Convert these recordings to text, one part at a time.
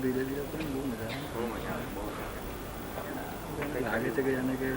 ધીરે ધીરે પણ બહુ મજા આવે. બહુ મજા આવે, બહુ લાગે છે કે એને કે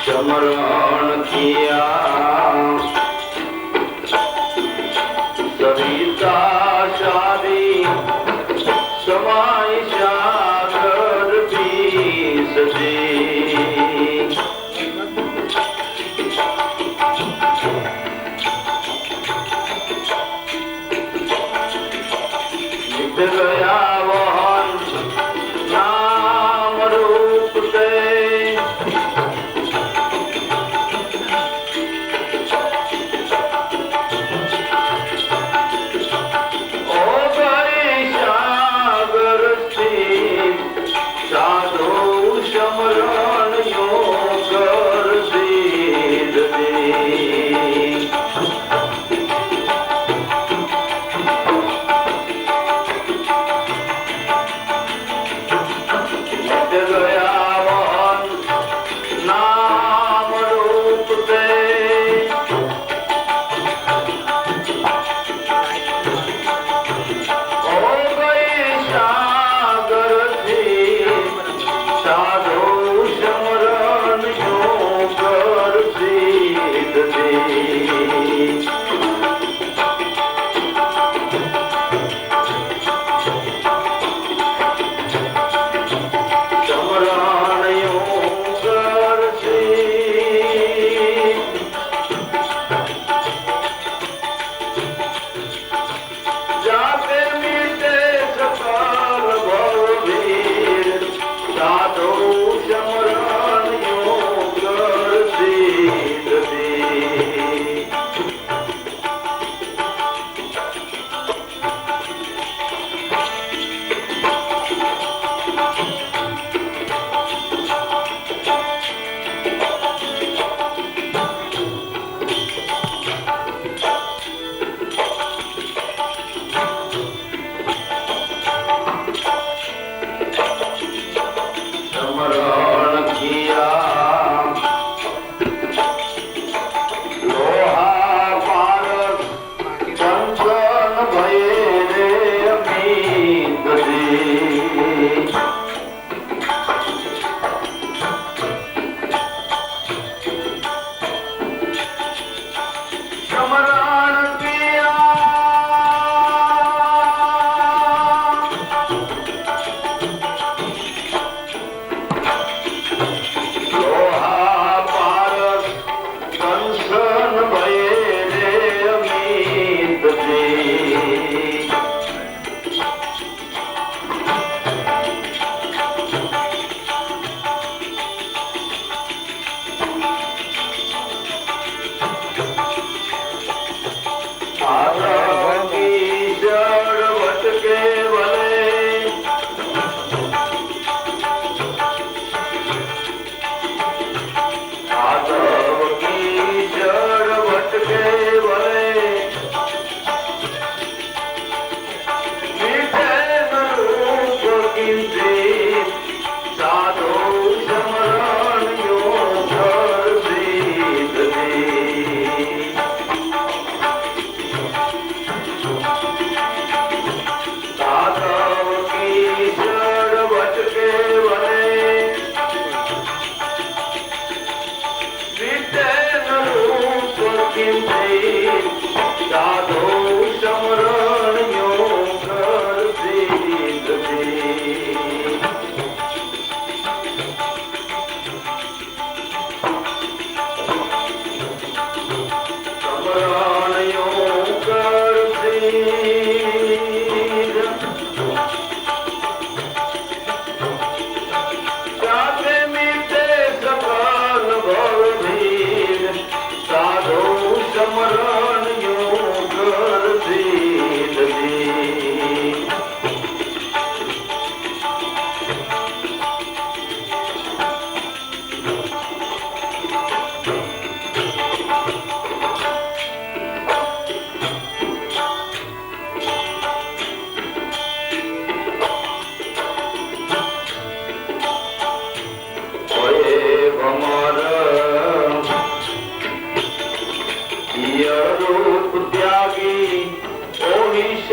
સમરણ કિયા સવિતા શાદી સમાય સાગર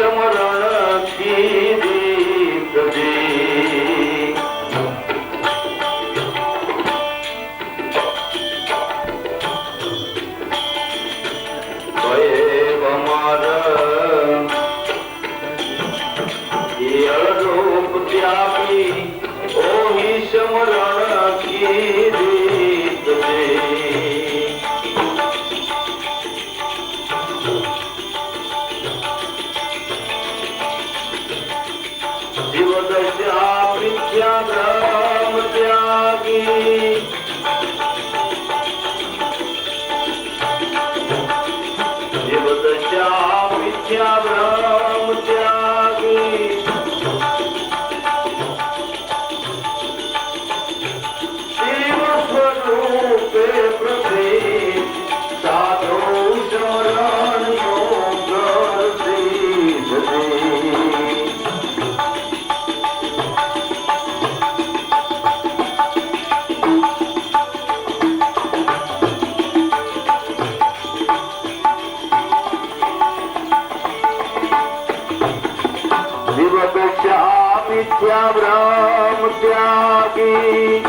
સમરણ કીધી પ્રજી ભય અમાર રૂપ ત્યાગી ઓહી સમરણ કીધી પ્રજી જીવદશા મિથ્યા બ્રહ્મ ત્યાગી જીવદશા મિથ્યા બ્રહ્મ ત્યાગી શિવ સ્વરૂપે પ્રસિદ્ધ સાધુ શરણ યોગ સિદ્ધ મિથ્યા બ્રહ્મ ત્યાગી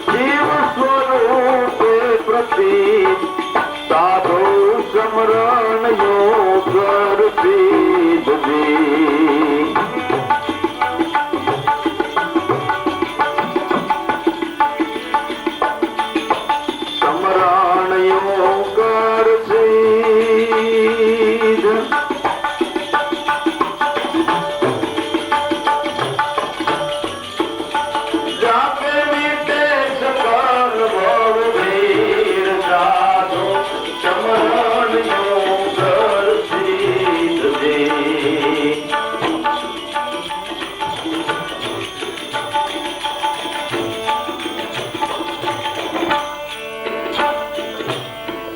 શિવ સ્વરૂપે પ્રસિદ્ધ સાધુ સમરણ યોગ સિદ્ધ સમરણ યોગ સિદ્ધ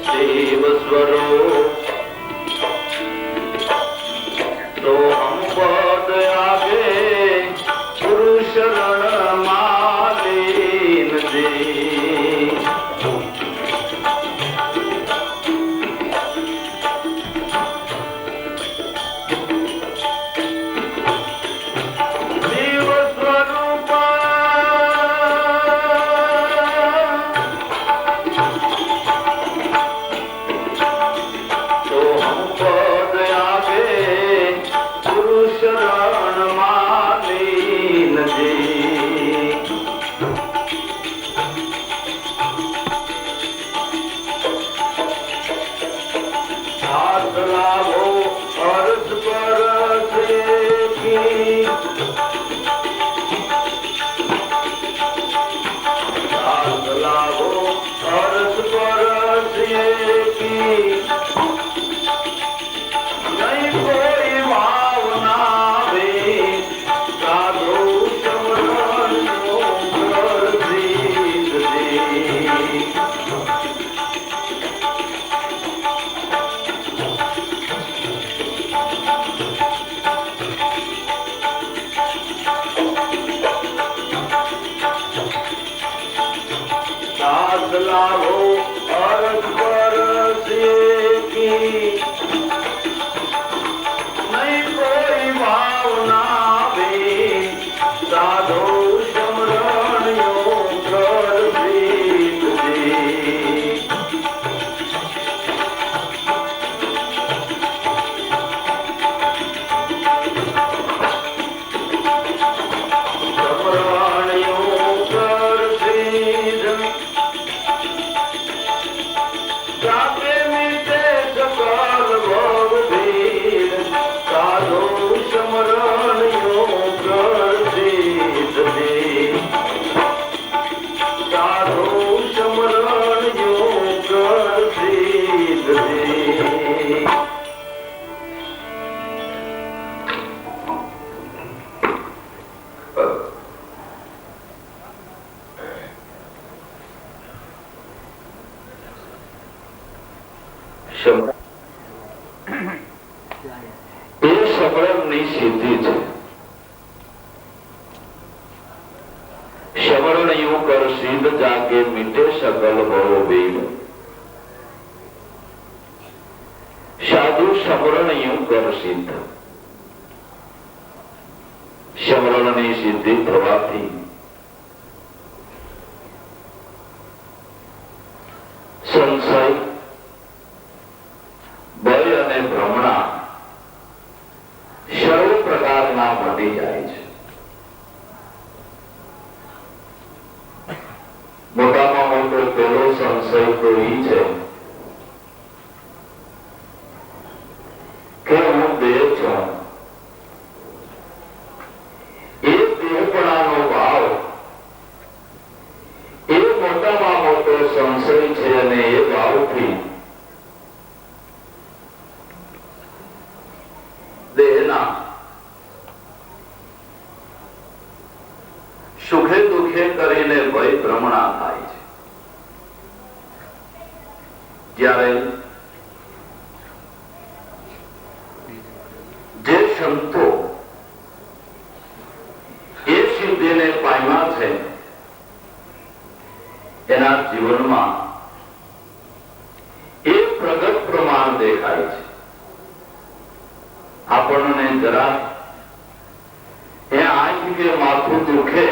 શિવ સ્વરૂપ તો હમ પદ આગે ગુરુ શરણ માલીન જી શિવ સ્વરૂપ શરણ માલીન જી હાથ લાવો અર્થ પરસ એકી હાથ લાવો અર્થ પરસ એકી નહીં કોઈ ભાવના વે સાધુ સમરણ યોગ સિદ્ધ સાથ લાવો અર્થ પરસ એકી નહીં કોઈ ભાવના વે સાધુ સમરણ યોગ સિદ્ધ સમરણ યોગ સિદ્ધ જાતે મિટે સકલ ભવ ભેદ સાધુ સમરણ યોગ સિદ્ધ સાધુ સમરણ યોગ સિદ્ધ એ સમરણની સિદ્ધિ છે. સમરણ યું કર સિદ્ધ જાગે મીટે સકલ ભવ ભેદ. સાધુ સમરણ યું કર સિદ્ધ. સમરણની સિદ્ધિ થવાથી સંશય, ભય અને ભ્રમણા સર્વ પ્રકારના મટી જાય છે. મોટામાં મોટો પહેલો સંશય તો એ છે કે હું દેહ છું. એ દેહપણાનો ભાવ એ મોટામાં મોટો સંશય છે અને એ ભાવથી દેહના સુખે દુખે કરીને ભય ભ્રમણા થાય છે. જ્યારે જે સંતો એ સિદ્ધિને પામ્યા છે એના જીવનમાં એ પ્રગટ પ્રમાણ દેખાય છે. આપણને જરા એ આંખ કે માથું દુખે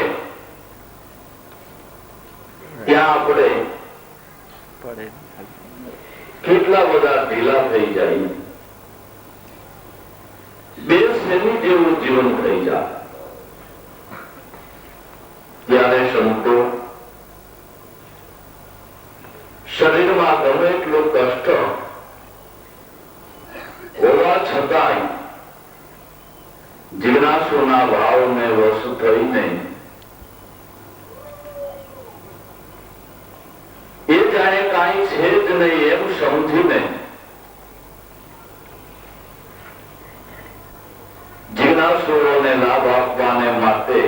ત્યાં આપણે કેટલા બધા ઢીલા થઈ જાય, બે શેની જેવું જીવન થઈ જાય. ત્યારે સંતો શરીરમાં ગમે એટલો કષ્ટ હોવા છતાંય જિજ્ઞાસુના ભાવને વશ થઈને એ જાણે કાંઈ છે જ નહીં એમ સમજીને જિજ્ઞાસુઓને લાભ આપવાને માટે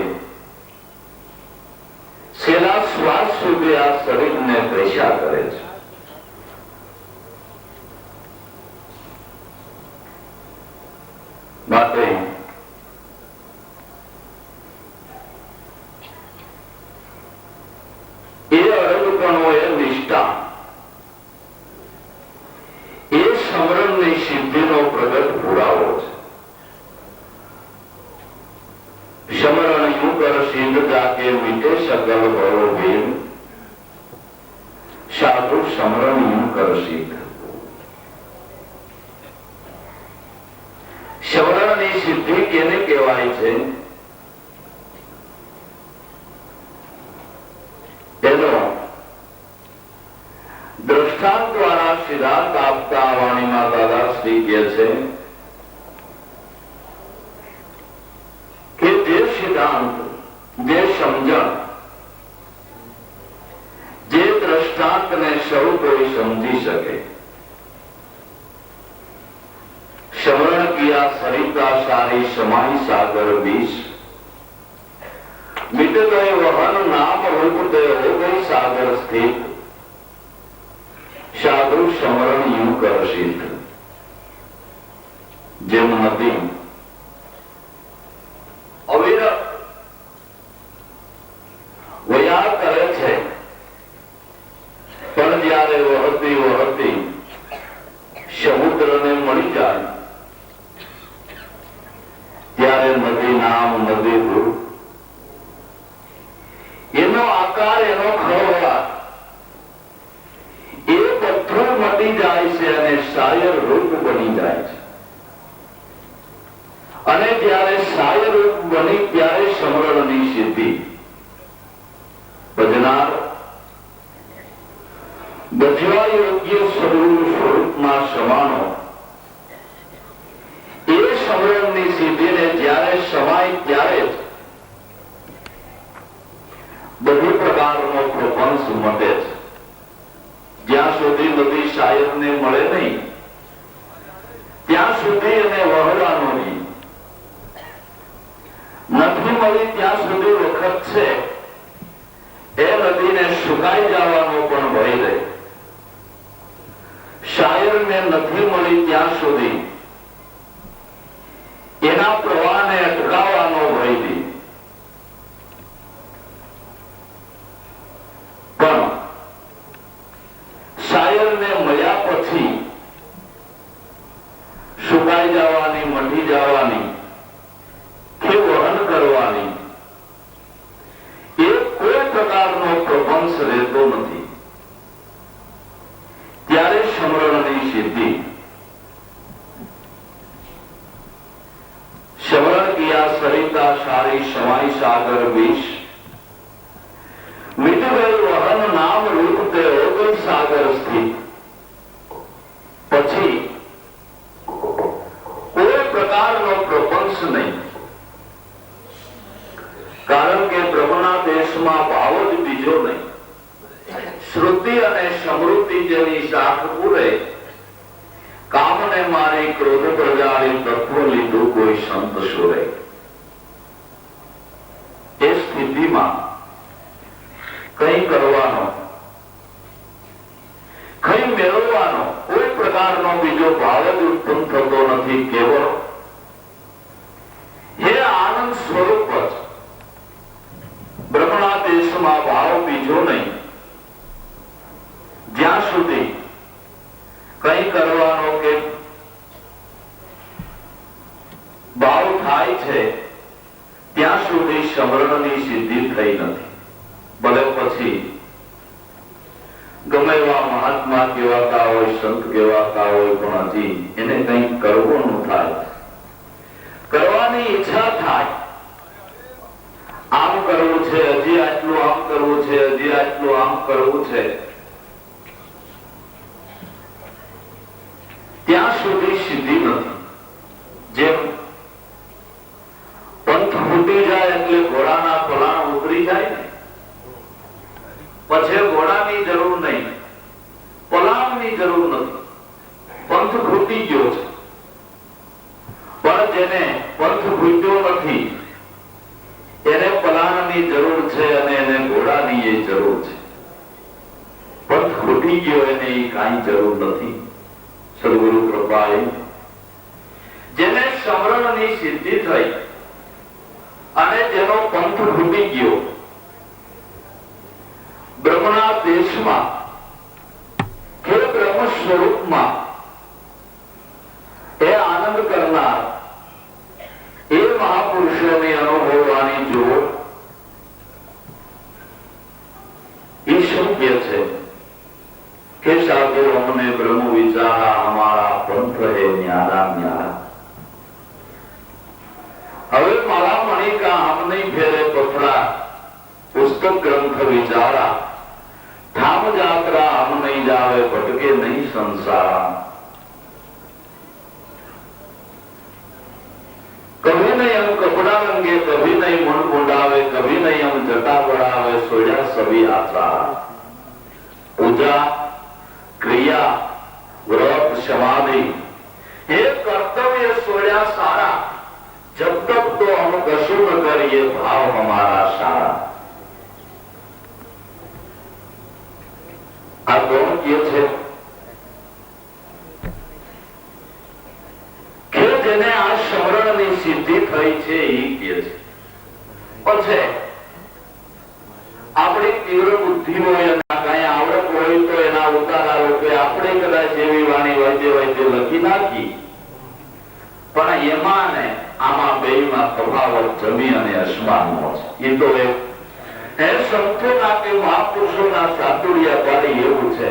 છેલ્લા શ્વાસ સુધી આ શરીરને પૈસા કરે છે. માટે એ અડગપણો, એ નિષ્ઠા, એ સમરણની સિદ્ધિનો પ્રગટ પુરાવો છે. સમરણ યું કર સિદ્ધ જાકે મીટે સકલ ભવો ભીમ. સાધુ સમરણ યું કર સિદ્ધ. સમરણની સિદ્ધિ કેને કહેવાય છે? એનો દ્રષ્ટાંત દ્વારા સિદ્ધાંત આપતા વાણીમાં દાદાશ્રી કહે છે કે જે સિદ્ધાંત, જે સમજણ, જે દ્રષ્ટાંતને સૌ કોઈ સમજી શકે. સમરણ કિયા સરિતા સારી સમાઈ સાગર બીસ. मिट गए वहन नाम रूप दे हो गई सागर स्थित. साधु समरण यूं कर सिद्ध. જેમ નદી અવિરત વયા કરે છે, પણ જ્યારે વહતી વહતી સમુદ્રને મળી જાય ત્યારે નદી નામ, નદી રૂપ, એનો આકાર, એનો ખળવળાટ એ બધું મટી જાય છે અને શાયર રૂપ બની જાય છે. અને જ્યારે શાયર રૂપ બની ત્યારે સમરણની સિદ્ધિ. ભજનાર ભજવા યોગ્ય સ્વરૂપમાં સમાનો એ સમરણની સિદ્ધિને જ્યારે સમાય ત્યારે જ બધી પ્રકારનો પ્રપંચ મટે છે. જ્યાં સુધી નદી શાયરને મળે નહીં ત્યાં સુધી એને વહવાનો નહીં. નથી મળી ત્યાં સુધી વખત છે એ નદીને સુકાઈ જવાનો પણ ભય રહે. શાયરને નથી મળી ત્યાં સુધી એના પ્રવાહને અટકાવવાનો ભય રહે. પણ શાયરને મળ્યા પછી સરિતા સારી સમાય સાગર વિષ વિધવેલ વહન નામ રૂપ તે ઓગન સાગર સ્થિત. પછી કોઈ પ્રકારનો પ્રપંચ નહીં, કારણ કે બ્રહ્મના દેશમાં ભાવ જ બીજો નહીં. શ્રુતિ અને સમૃદ્ધિ જેની શાખ પૂરે, કામને મારી ક્રોધ પ્રજાળી તત્વ લીધું કોઈ સંત સુરે. એ સ્થિતિમાં કઈ કરવાનો, કઈ મેળવવાનો કોઈ પ્રકારનો બીજો ભાવ જ ઉત્પન્ન થતો નથી. કેવળ હે આનંદ સ્વરૂપ જ બ્રહ્મણા દેશમાં ભાવ બીજો નહીં. જ્યાં સુધી કઈ કરવાનો કે ભાવ થાય છે ત્યાં સુધી સમરણની સિદ્ધિ થઈ નથી. ભલે પછી ગમે એવા મહાત્મા કહેવાતા હોય, સંત કહેવાતા હોય, પણ હજી એને કંઈક કરવાનું થાય, કરવાની ઈચ્છા થાય. આમ કરવું છે, હજી આટલું આમ કરવું છે, હજી આટલું આમ કરવું છે, ત્યાં સુધી સિદ્ધિ નથી. જેમ પંથ ફૂટી જાય એટલે ઘોડાના પલાણ ઉતરી જાય ને, પછી ઘોડાની જરૂર નહીં, પલાણની જરૂર નથી. પંથ ફૂટી ગયો છે, પણ જેને પંથ ફૂટ્યો નથી એને પલાણની જરૂર છે અને એને ઘોડાની એ જરૂર છે. પંથ ફૂટી ગયો એને એ કાંઈ જરૂર નથી. સદગુરુ કૃપાએ જેને સમરણની સિદ્ધિ થઈ અને જેનો પંથ ફૂટી ગયો, બ્રહ્મના દેશમાં કે બ્રહ્મ સ્વરૂપમાં એ આનંદ કરનાર એ મહાપુરુષોની અનુભવવાની જોડ એ શું કે છે કે સાધુ અમને બ્રહ્મ વિચારા, અમારા પંથ હે ન્યારા ન્યારા. હવે મારા મણિકા આમ નહીં ફેરે પથરા, પુસ્તક ગ્રંથ વિચારા, ધામ જાત્રા આમ નહીં જાવે, ભટકે નહીં સંસારા. કભી નહીં હમ કપડા રંગે, કભી નહીં મન મુંડાવે, કભી નહીં હમ જટા બળાવે, સોયા સભી આચાર. પૂજા, ક્રિયા, વ્રત, સમાધિ એ કર્તવ્ય સોયા સારા, જબ તક તો હમ કશું ન કરીએ ભાવ હમારા સારા. આ કોણ કહે છે કે જેને આ સમરણની સિદ્ધિ થઈ છે એ કહે છે. પછી આપણી તીવ્ર બુદ્ધિ હોય અને કઈ આવડત હોય તો એના ઉતારા રૂપે આપણે કદાચ એવી વાણી વૈદ્ય વૈદ્ય લખી નાખી, પણ એમાં ને આમાં બેમાં તફાવત જમી અને અસમાનનો છે. એ તો એ સંતોના કે મહાપુરુષોના ચાતુર્યા પાડી એવું છે.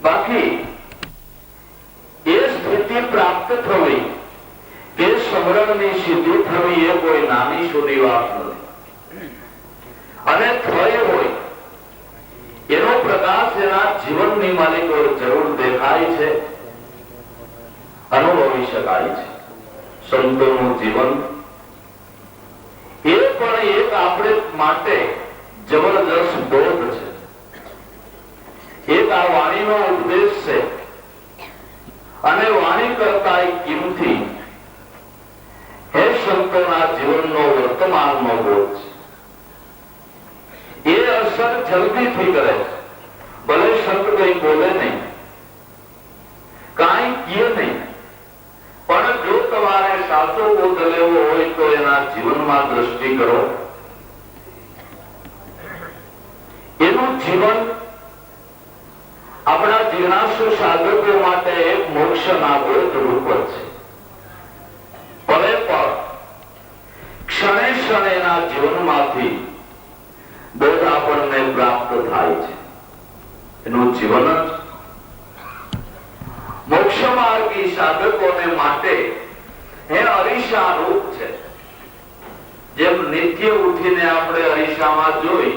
બાકી એ સ્થિતિ પ્રાપ્ત થવી, એ સમરણની સિદ્ધિ થવી એ કોઈ નાની સૂની વાત નથી. અને થઈ હોય એનો પ્રકાશ એના જીવનની માલિકો જરૂર દેખાય છે, અનુભવી શકાય છે. સંતોનું જીવન એ પણ એક આપણે માટે જબરદસ્ત બોધ છે. એક આ વાણીનો ઉપદેશ છે અને વાણી કરતા કિંમતી હે સંતોના જીવનનો વર્તમાનનો બોધ છે. એ અસર જલ્દીથી કરે છે. ભલે સંત કઈ બોલે નહીં, કાંઈ કહે નહીં, પણ જો તમારે સાચો બોધ લેવો હોય તો એના જીવનમાં દ્રષ્ટિ કરો. એનું જીવન આપણા જિજ્ઞાસુ સાધકો માટે એક મોક્ષના બોધ રૂપ છે. ભલે પણ ક્ષણે ક્ષણે એના જીવનમાંથી બોધ આપણને પ્રાપ્ત થાય છે. એનું જીવન જ મોક્ષ માર્ગી સાધકોને માટે હે અરીસા રૂપ છે. નિત્ય ઉઠીને આપણે અરીસામાં જોઈ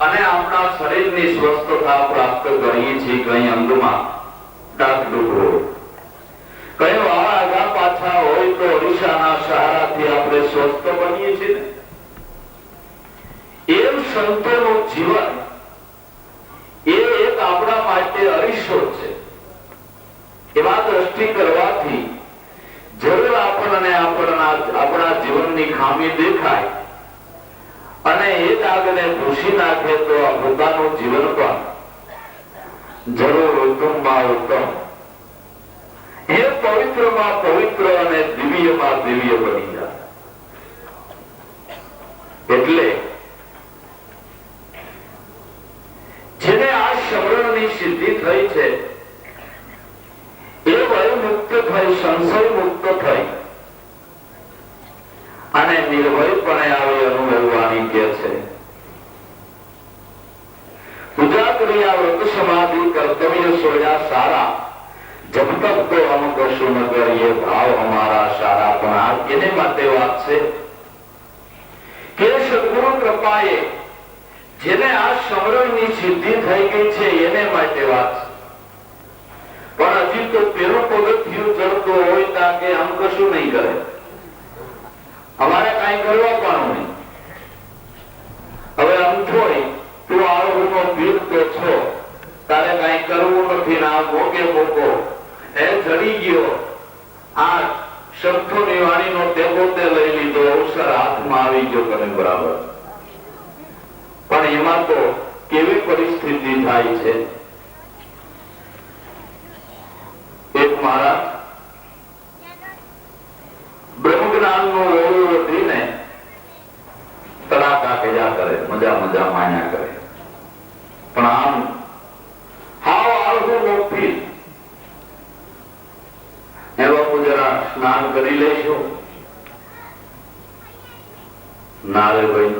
અને આપણા શરીરની સ્વસ્થતા પ્રાપ્ત કરીએ છીએ. કઈ અંગમાં ડાઘડું હોય, કઈ વાળા આગા પાછા હોય તો અરીસાના સહારાથી આપણે સ્વસ્થ બનીએ છીએ. એમ સંતોનું જીવન એ એક આપણા માટે અરીસો છે. એવા દ્રષ્ટિ કરવાથી જરૂર આપણને આપણા જીવનની ખામી દેખાય અને એ દાગને ભૂસી નાખે તો આ પોતાનું જીવન પણ જરૂર ઉત્તમમાં ઉત્તમ, એ પવિત્રમાં પવિત્ર અને દિવ્યમાં દિવ્ય બની જાય. એટલે જેને આ સમરણની સિદ્ધિ થઈ છે એ ભય મુક્ત થઈ, સંશય મુક્ત થઈ અને નિર્ભયપણે આવી અનુભવવાની કે છે. પૂજા ક્રિયા વ્રત સમાધિ કર્તવ્ય સોયા સારા, જબ તક તો હમ કશું ન કરીએ ભાવ હમારા સારા. પણ આ એને માટે વાત છે કે સદગુરુ કૃપાએ જેને આ સમરણની સિદ્ધિ થઈ ગઈ છે એને માટે વાત છે. પણ હજી તો પેલું પગથિયું ચડતો હોય ત્યાં કે આમ કશું નહીં કરે, અમારે કઈ કરવા પણ નહીં. હવે આમ થોડી તું આળોનો ભીડ તો છો, તારે કઈ કરવું નથી ને આ મોકે મોકો એ ચડી ગયો. આ શબ્દોની વાણીનો ટેકો તે લઈ લીધો, અવસર હાથમાં આવી ગયો કરે બરાબર. પણ એમાં તો કેવી પરિસ્થિતિ થાય છે. એક મહારાજ બ્રહ્મ જ્ઞાન નું ઓળું વધીને તડાકા કર્યા કરે, મજા મજા માન્યા કરે. પણ આમ હાવ આળહું મોટી એ બાપુ જરા સ્નાન કરી લઈશું. ના રે ભાઈ,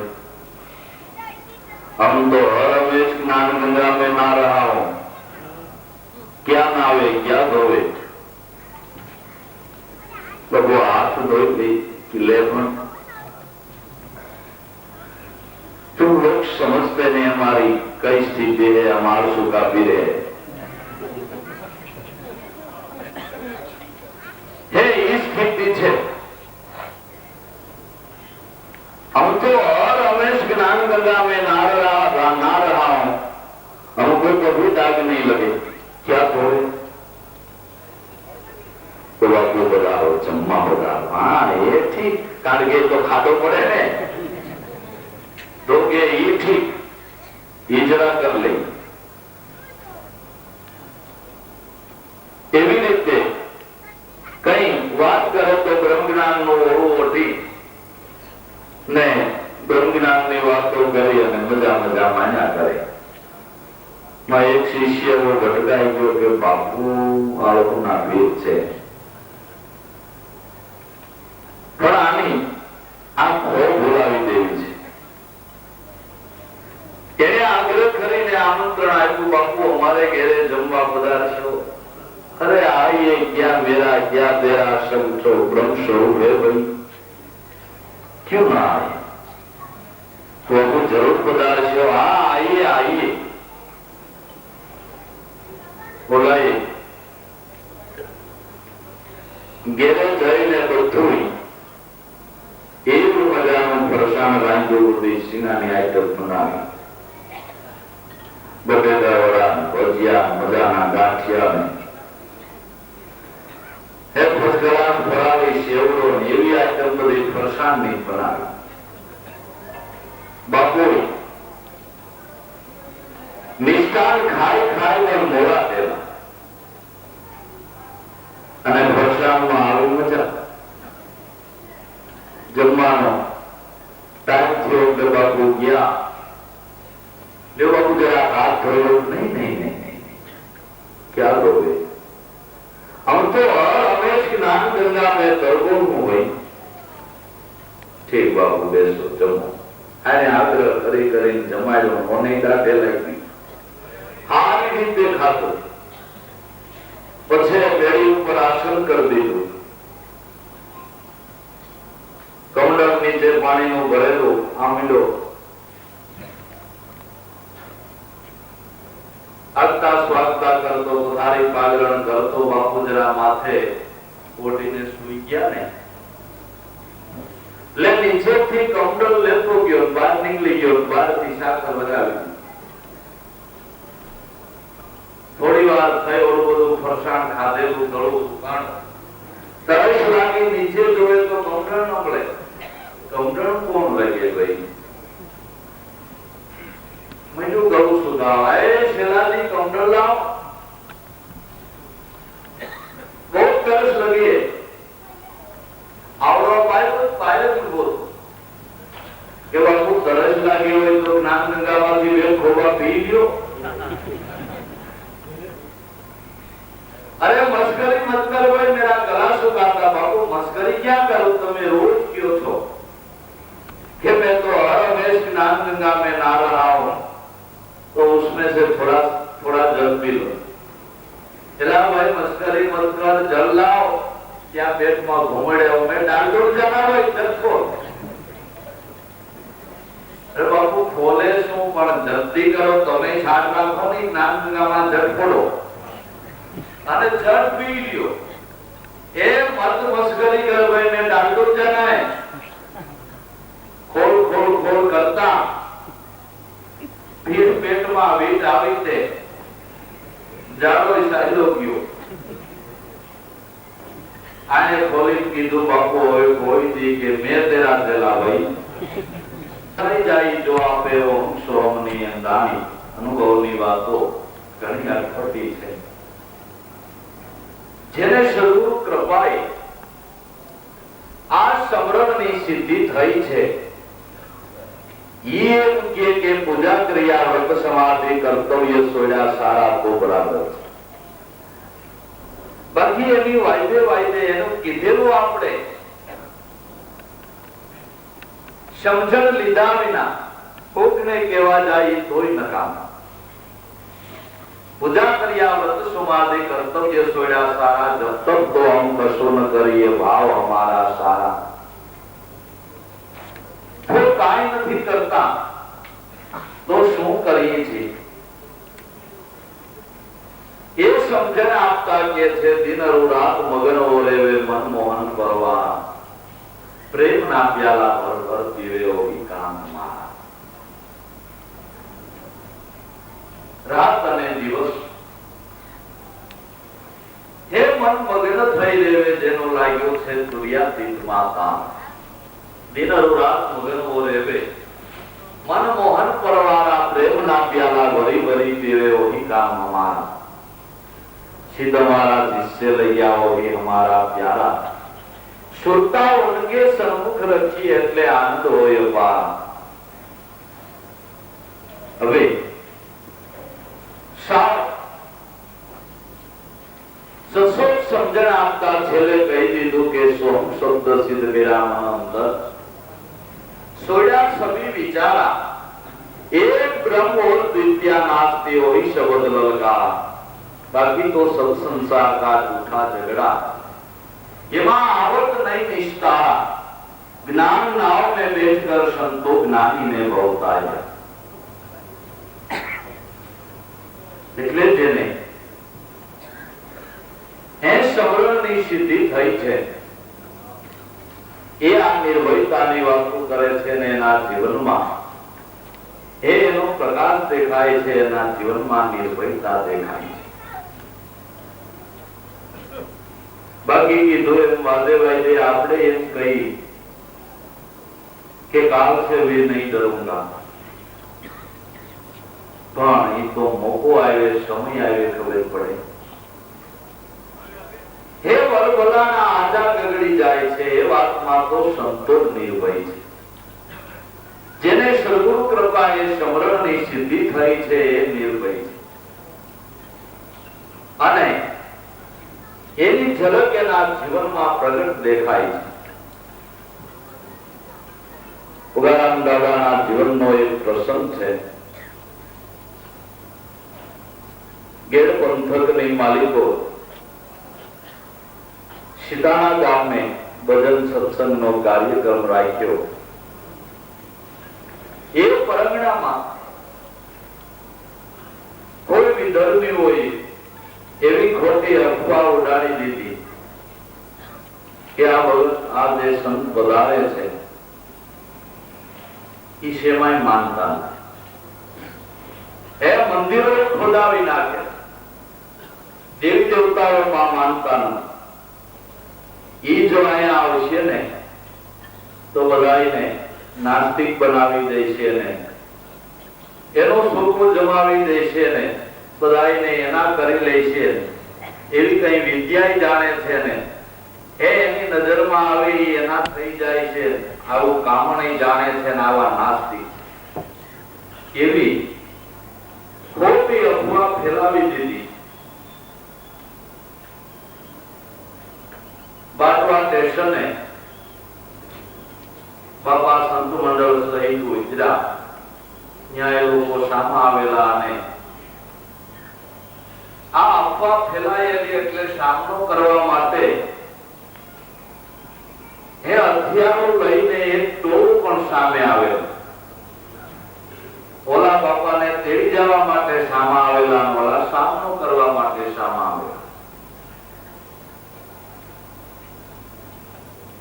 हम तो हर हमेश स्नान गंगा में ना रहा हूं, क्या नावे क्या धोवे. तो वो हाथ धोई दी ले, तुम लोग समझते नहीं हमारी कई स्थिति है, हमारे सुखा भी रहे है इस स्थिति है. हम तो और हमेश ज्ञान गंगा में ना रहा हूं, हमको कभी दाग नहीं लगे, क्या थोड़े. तो बापू बताओ जम्मा होगा. हाँ ये ठीक, कारण के तो खाटो पड़े ने तो के ये ठीक, ये जरा कर ले. એવી રીતે કઈ વાત કરે તો બ્રહ્મ જ્ઞાન નું ઓળું ઓઢી ને બ્રહ્મ જ્ઞાન ની વાતો કરી અને મજા મજા માન્યા કરે. એક શિષ્ય એવો ભટકાઈ ગયો કે બાપુ આ લોકો ના ભેદ છે, પણ આની આ ખો બોલાવી દેવી છે. એને આગ્રહ કરીને આમંત્રણ આપ્યું, બાપુ અમારે ઘેરે જમવા પધારશો. अरे आइए, क्या मेरा क्या तेरा सब तो ब्रह्म स्वरूप है भाई, क्यों ना आए. तो आपको जरूर पधारशो. हाँ आइए आइए. बोलाइए. ઘેરે જઈને બધું એવું મજાનું ફરસાણ રાંધ્યું, દેશીનાની આઈટમ બનાવી, બટેટા વડા, ભજીયા, મજાના ગાંઠિયા ફરાળી સેવડો એવી આઈટમ બધી ફરસાણની બનાવી. બાપુ નિષ્ઠાન ખાઈ ખાઈને મોડા થયેલા અને ફરસાણમાં આવી મજા. જમવાનો ટાઈમ થયો એટલે બાપુ ગયા. લે બાપુ જરા હાથ ધોયો. નહીં નહીં નહીં નહીં, ક્યાં ધોવે. हम तो हमेश स्नान गंगा में तरबों हुई. ठीक बाबू बेसो जमो. अरे आग्रह करी करी जमायो, होने दाटे लगी. हारी रीते खातो. पछे बेड़ी ऊपर आसन कर दीधું. कमंडल નીચે પાણીનું ભરેલું આમીડો આગતા સ્વાગતા કરતો પોતાની પાગરણ કરતો બાપુ જરા માથે ઓઢીને સૂઈ ગયા ને એટલે નીચેથી કમડલ લેતો ગયો, બહાર નીકળી ગયો, બહારથી સાકર લગાવી. થોડી વાર થઈ ઓલું બધું ફરસાણ ખાધેલું ગળું સુકાણ તરસ લાગી, નીચે જોયે તો કમડળ ન મળે. કમડળ કોણ લાગે ભાઈ? મેં ગળું સુકાવા એ શેલાજી કમડળ લાવ. બહુ તરસ લગી. આવડો પાય જ બોલ કે બાપુ તરસ લાગી હોય તો જ્ઞાન ગંગામાંથી બે ખોબા પી લ્યો. अरे मस्करी मत कर भाई, मेरा गला सुखाता. बाबू मस्करी क्या करो, तुम्हें रोज क्यों छो कि मैं तो हर हमेश स्नान गंगा में नहा रहा हूं, तो उसमें से थोड़ा थोड़ा जल पी लो. चला भाई मस्करी मत कर, जल लाओ. क्या पेट में घूमड़े हो, मैं डाल डोल जाना भाई जल को. अरे बापू खोले शू पण जल्दी करो, તમે છાટ રાખો નહીં, જ્ઞાન ગંગામાં જળ પડો અને જળ પી લ્યો. એ મત મસ્કરી કર ભાઈ, મેં ડાલડો જાના હે. ખોલ ખોલ ખોલ કરતા ભીડ પેટમાં વીટ આવી તે જાડો સાયલો ગયો. આને ખોલી કીધું બાપુ હવે કોઈ દી કે મેં તેરા દેલા ભાઈ થઈ જાય જો આપે ઓમ સોમની અંદાની. અનુભવની વાતો ઘણી અટપટી છે. જેને સદગુરુ કૃપાએ આ સમરણની સિદ્ધિ થઈ છે, એ એમ કે પૂજા ક્રિયા વ્રત સમાધિ કર્તવ્ય સોડા સારા તો બરાબર છે. બાકી એની વાયદે એનું કીધેલું આપણે સમજણ લીધા વિના કોકને કહેવા જાય તોય નકામા. पूजा करिया व्रत समाधि कर्तव्य सोया सारा, जब तक तो हम कशो न करिए भाव हमारा सारा. तो काई नहीं करता तो शू करिए छे? ये समझण आपता के छे दिन और रात मगन हो रेवे मनमोहन परवा, प्रेम ना प्याला भर भर पीवे होगी काम हमारा. રાત અને દિવસ હે મન મગ્ન થઈ રેવે, જેનો લાગ્યો છે તુર્યાતીતમાં કામ. દિન રાત મગ્ન હો રેવે મન મોહન પરવારા, પ્રેમના પ્યાલા ભરી ભરી પીવે વહી કામ હમારા. સિદ્ધ हमारा जिससे लैया वही हमारा प्यारा. सुरता उनके सन्मुख रखी એટલે આનંદ હોય અપાર. હવે સસોટ સમજણ આપતા છેલ્લે કહી દીધું કે સોમ શબ્દ સિદ્ધ મેરા મન અંદર સોડા સભી વિચારા, એક બ્રહ્મ और द्वितीया नास्ती वही शब्द ललकारा. बाकी तो सब संसार का झूठा झगड़ा, एमा आवत नहीं निस्तारा. ज्ञान नाव में बैठकर संतो ज्ञानी ने बहुताया. એટલે જેને એ સમરણની સિદ્ધિ થઈ છે, એ આ નિર્ભયતાની વાતો કરે છે ને એના જીવનમાં એનો પ્રકાશ દેખાય છે, એના જીવનમાં નિર્ભયતા દેખાય છે. બાકી કીધું એમ વાદે વાદે આપણે એમ કહી કે કાલ से भी नहीं डरूंगा, પણ એ તો મોકો આવે, સમય આવે ખબર પડે. હે વલભલાના આજા ગગડી જાય છે, એ વાતમાં તો સંતો નિર્ભય છે. જેને સદગુરુ કૃપાએ સમરણની સિદ્ધિ થઈ છે એ નિર્ભય છે. અને એની ઝલક એના જીવનમાં પ્રગટ દેખાય છે. ઉગારામ દાદાના જીવનનો એક પ્રસંગ છે. गेड़ पंथक ने मालिको सीताना गांव में ભજન સત્સંગનો કાર્યક્રમ રાખ્યો. એ પરંગણામાં કોઈ વિધર્મી હોય એવી ખોટી અફવા ઉડાડી દીધી કે આ જે સંત વધારે છે એ શેમાંય માનતા નથી. એ મંદિરો ખોદાવી નાખે, દેવી દેવતાઓમાં માનતા નથી. એ જો અહીંયા આવશે ને તો બધાને નાસ્તિક બનાવી દેશે ને એનો સુખ જમાવી દેશે ને બધાને એના કરી લેશે. એવી કઈ વિદ્યા જાણે છે ને એની નજરમાં આવી એના થઈ જાય છે. આવું કામ નહીં જાણે છે ને આવા નાસ્તિક એવી ખોટી અફવા ફેલાવી દીધી. બાટવા સ્ટેશને બાપા સંત મંડળ સહિત ઉતર્યા. ત્યાં એ લોકો સામા આવેલા અને આ અફવા ફેલાયેલી એટલે સામનો કરવા માટે એ હથિયારો લઈને એક ટોળું પણ સામે આવેલું. ઓલા બાપાને તેડી જવા માટે સામા આવેલા, ઓલા સામનો કરવા માટે સામા આવેલા.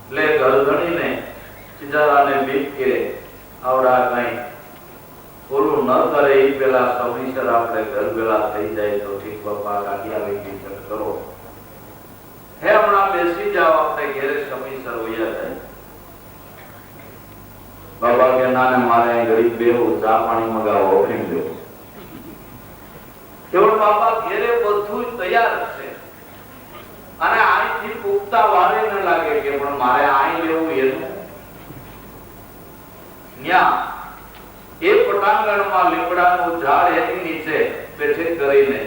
એટલે ગરધણીને બિચારાને બીક કે આવડા કઈ ઓલું ન કરે એ પેલા સમયસર આપણે ઘર ભેળા થઈ જાય તો ઠીક બાપા કાઢ્યા લઈ કરો. હે હમણાં બેસી જાઓ, આપણે ઘેરે સમયસર વયા જાય. બાબા કે ના મારે ગરીબ બેહું, ચા પાણી મગાવો, ઓફિંગ દેવું. કેવળ બાપા ઘેરે બધું તૈયાર છે અને અહીંથી પુખ્તા વારે ન લાગે કે પણ મારે અહીં લેવું એનું. ન્યા એ પટાંગણમાં લીમડાનું ઝાડ એની નીચે બેઠક કરીને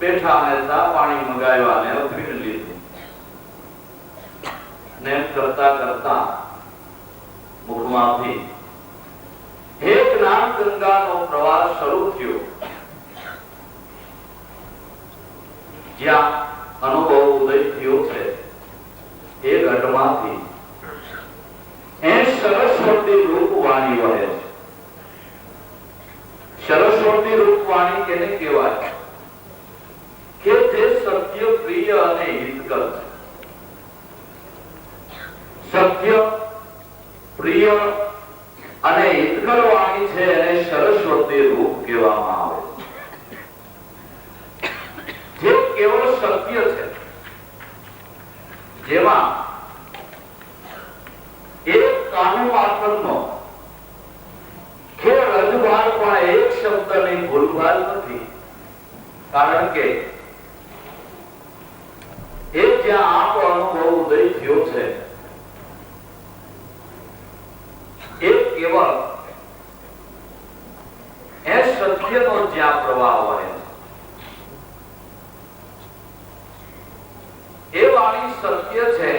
બેઠા અને ચા પાણી મંગાવ્યા અને અભિન લીધું. ને કરતા કરતા મુખમાંથી એક જ્ઞાન ગંગાનો પ્રવાસ શરૂ થયો. જ્યાં અનુભવ ઉદય થયો છે એ ઘટમાંથી એ સરસ્વતી રૂપવાણી વહે છે. સરસ્વતી રૂપવાણી કેને કહેવાય? કે જે સત્ય પ્રિય અને હિતકર છે. સત્ય પ્રિય અને હિતકર વાણી છે એને સરસ્વતી રૂપ કહેવામાં આવે. જે કેવળ સત્ય છે, જેમાં એક કાનો માત્રનો કે રજભાર પણ એક શબ્દની ભૂલભાલ નથી. કારણ કે એ જ્યાં આપ અનુભવ ઉદય થયો છે એ કેવળ એ સત્યનો જ્યાં પ્રવાહ વહે છે એ વાણી સત્ય છે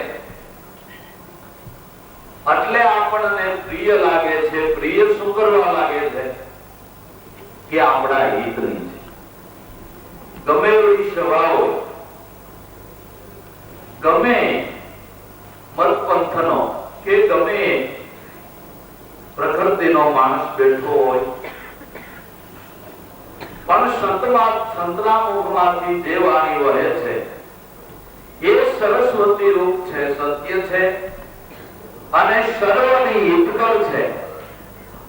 એટલે આપણને પ્રિય લાગે છે. પ્રિય શું કરવા લાગે છે? કે આપણા હિતની છે. ગમે એવી સભાઓ, ગમે મતપંથનો કે ગમે પ્રકૃતિનો માણસ બેઠો હોય પણ સંતના મુખમાંથી જે વાણી વહે છે એ સરસ્વતી રૂપ છે, સત્ય છે અને સર્વની હિતકર છે.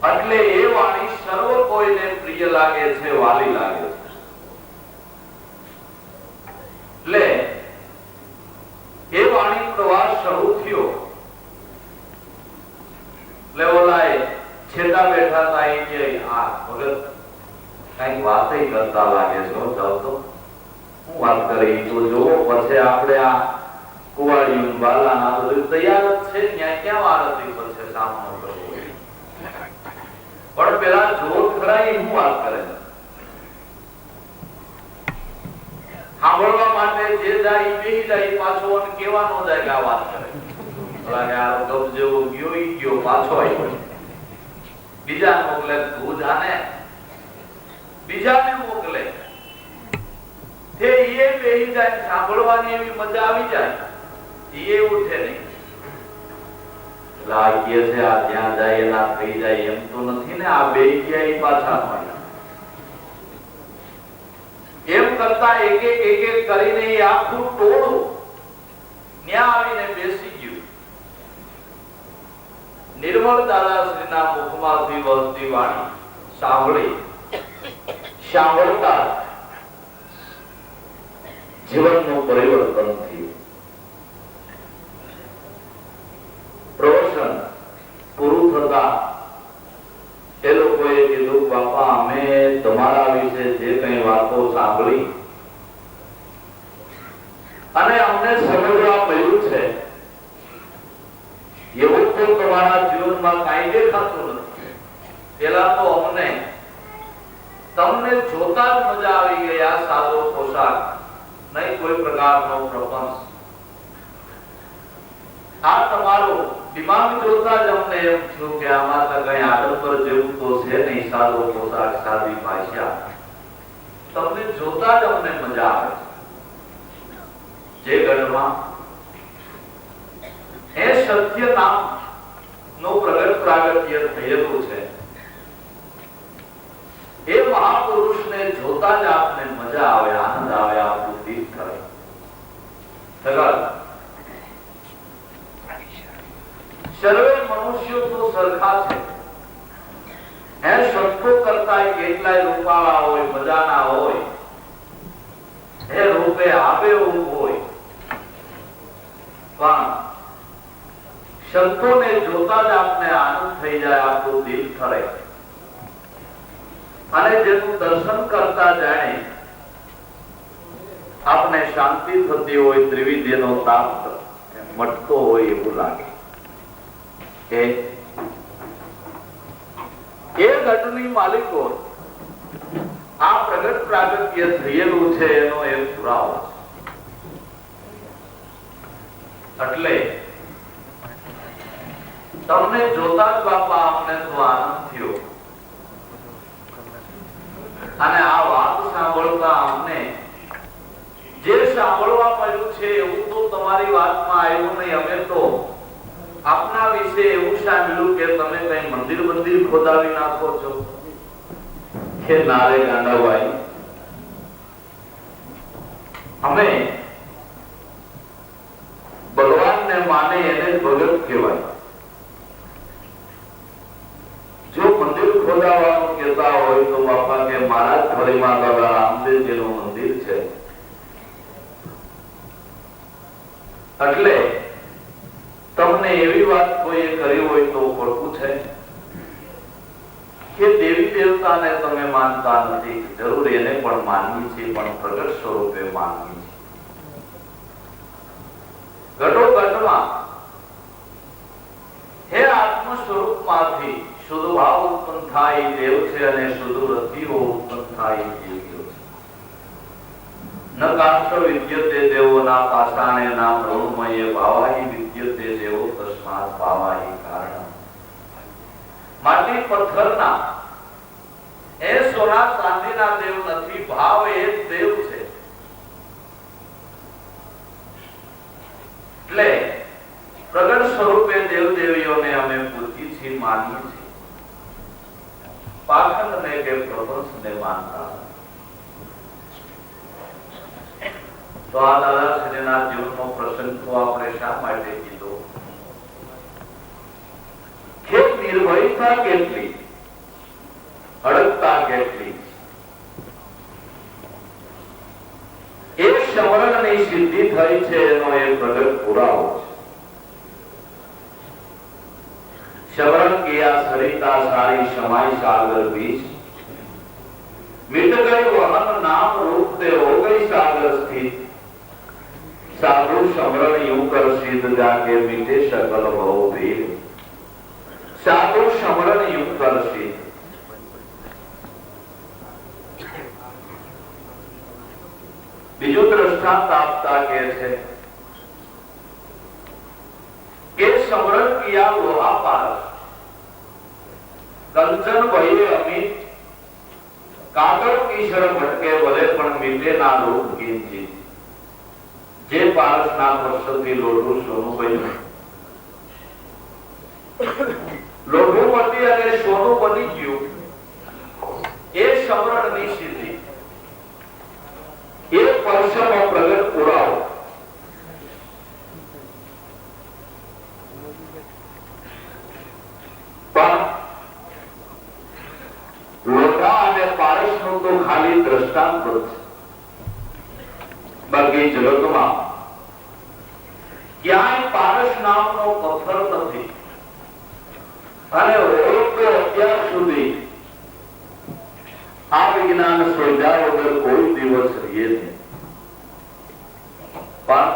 એટલે એ વાણી સર્વ કોઈને પ્રિય લાગે છે, વાલી લાગે છે. એટલે એ વાણી પ્રવાસ શરૂ થયો. એટલે ઓલાએ છેટા બેઠા હતા એ કે આ ભગત કઈક વાત કરતા લાગે છે. જાવ તો હું વાત કરી તો જોવો, પછી આપણે આ કુવાડિયું બાલાના બધું તૈયાર જ છે, ત્યાં ક્યાં વાર હતી પછી સામનો કરવો. પણ પેલા જોત ખરા હું વાત કરે છે. સાંભળવા માટે જે જાય બેહી જાય, પાછો કેવાનો જાય આ વાત કરે. ગયો પાછો આવ્યો. બીજા મોકલે, તું જાને બીજાને મોકલે. તે એ બેહી જાય, સાંભળવાની એવી મજા આવી જાય. એવું છે નહીં લાગીએ છે આ ત્યાં જાય એના થઈ જાય એમ તો નથી ને. આ બે ક્યાંય પાછા મળ્યા એમ કરતા એક એક કરીને આખું ટોળું ત્યાં આવીને બેસી ગયું. નિર્મળ દાદાશ્રીના મુખમાંથી વહતી વાણી સાંભળતા જીવનનું પરિવર્તન થયું. પ્રવચન પૂરું થતા એ લોકોએ કીધું, બાપા અમે તમારા વિશે જે કઈ વાતો સાંભળી અને અમને સમજવા મળ્યું છે એવું તો તમારા જીવનમાં કાંઈ દેખાતું નથી. પેલા તો અમને તમને જોતા જ મજા આવી ગયા. સાદો પોશાક નહીં, કોઈ પ્રકારનો પ્રપંચ. આ તમારો દિમાગ જોતા જ અમને એમ થયું કે આમાં તો કઈ આડંબર જેવું તો છે નહીં. સાદો પોશાક, સાદી ભાષા, તમને જોતા જ અમને મજા આવે છે. જે ગઢમાં એ સત્ય નામ નું પ્રગટ પ્રાગટ્ય થયેલું છે એ મહાપુરુષને જોતા જ આપને મજા આવે, આનંદ આવે, આપણું દિલ કરે. સર્વે મનુષ્યો તો સરખા છે. એ સંતો કરતા કેટલાય રૂપાળા હોય, મજાના હોય, એ રૂપે આવે એવું હોય, પણ સંતોને જોતા જ આપને આનંદ થઈ જાય, આપણું દિલ ઠરે. અને જેનું દર્શન કરતા જાણે આપને શાંતિ થતી હોય, ત્રિવિધ્યનો તાપ મટતો હોય એવું લાગે. એ ગઢની માલિકો આ પ્રગટ પ્રાગટ્ય થયેલું છે એનો એક પુરાવો છે. એટલે તમને જોતા જ બાપા અમને તો આનંદ થયો. અને આ વાત સાંભળતા અમને જે સાંભળવા મળ્યું છે એવું તો તમારી વાતમાં આવ્યું નહીં. અમે તો આપના વિશે એવું સાંભળ્યું કે તમે કઈ મંદિર ખોદાવી નાખો છો કે નારે ગાંડાભાઈ. અમે ભગવાનને માને એને ભગત કહેવાય. જો મંદિર ખોદાવાનું કહેતા હોય તો બાપા કે મારા જ ફરીમાં બાબા રામદેવજીનું મંદિર છે. એટલે તમને એવી વાત કોઈએ કરી હોય તો ખોટું છે કે દેવી દેવતાને તમે માનતા નથી. જરૂર એને પણ માનવી છે, પણ પ્રગટ સ્વરૂપે માનવી છે. ઘટોઘટમાં હે આત્મ સ્વરૂપમાંથી શુદ્ધ ભાવ ઉત્પન્ન થાય દેવ છે અને શુદ્ધ રતિઓ ઉત્પન્ન થાય દેવીઓ છે. ન કાષ્ટ વિદ્યતે દેવો ના પાષાણે ના મૃણમયે ભાવાહી વિદ્યતે દેવો તસ્માત ભાવાહી કારણ. માટી પથ્થરના એ સોના ચાંદીના દેવ નથી, ભાવ એ જ દેવ છે. એટલે પ્રગટ સ્વરૂપે દેવ દેવીઓને અમે પૂજીએ છીએ, માનીએ છીએ. પાખંડને કે પ્રપંચને માનતા. તો આ દાદાશ્રીના જીવનનો પ્રસંગ તો આપણે શા માટે કીધો કે નિર્ભયતા કેટલી, અડગતા કેટલી, એ સમરણની સિદ્ધિ થઈ છે એનો એક પ્રગટ પુરાવો છે. સમરણ કિયા સરિતા સારી સમાઈ સાગર बीच मिट गई वहन नाम रूप दे हो गई सागर स्थित साधु समरण यूं कर सिद्ध जाके मिटे सकल भव भीर साधु समरण यूं कर सिद्ध. બીજું દ્રષ્ટાંત આપતા કે છે કે સમરણ કિયા લોહા પારસ કંચન ભયે અમિત કાગળ કિશોર ભટકે ભલે પણ મીટે ના રૂપ કિંચિત જે પારસના વર્ષોથી લોઢું સોનું બન્યું, લોઢું મટી અને સોનું બની ગયું, એ સમરણની સિદ્ધિ, એ વર્ષમાં પ્રગટ પુરાવો. પણ લોઢા અને પારસનું તો ખાલી દ્રષ્ટાંત છે, બાકી જગતમાં ક્યાંય પારસ નામનો પથ્થર નથી અને અત્યાર સુધી આ વિજ્ઞાન શોધ્યા વગર કોઈ દિવસ રહીએ નહીં. પણ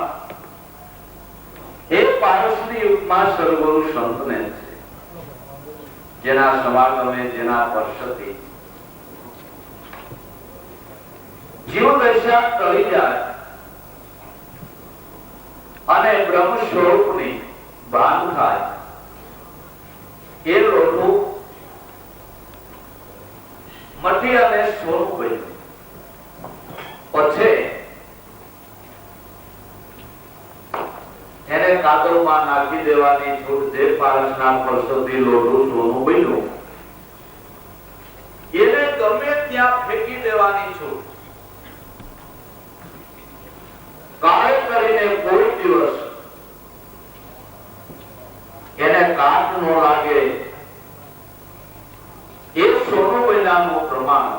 એ પારસની ઉપમા સર્વગુરુ સંતને છે, જેના સમાગમે, જેના સ્પર્શથી જીવ દશા ટળી જાય અને બ્રહ્મ સ્વરૂપની ભાન થાય. એ લોઢું મટી અને સોનું બન્યું. પછી એને કાદવમાં નાખી દેવાની છૂટ, જે પારસના વર્ષોથી લોઢું સોનું બન્યું એને ગમે ત્યાં ફેંકી દેવાની છૂટ. કાળે કરીને કોઈ દિવસ એને કાટ ન લાગે, એ સોનું બન્યાનું પ્રમાણ.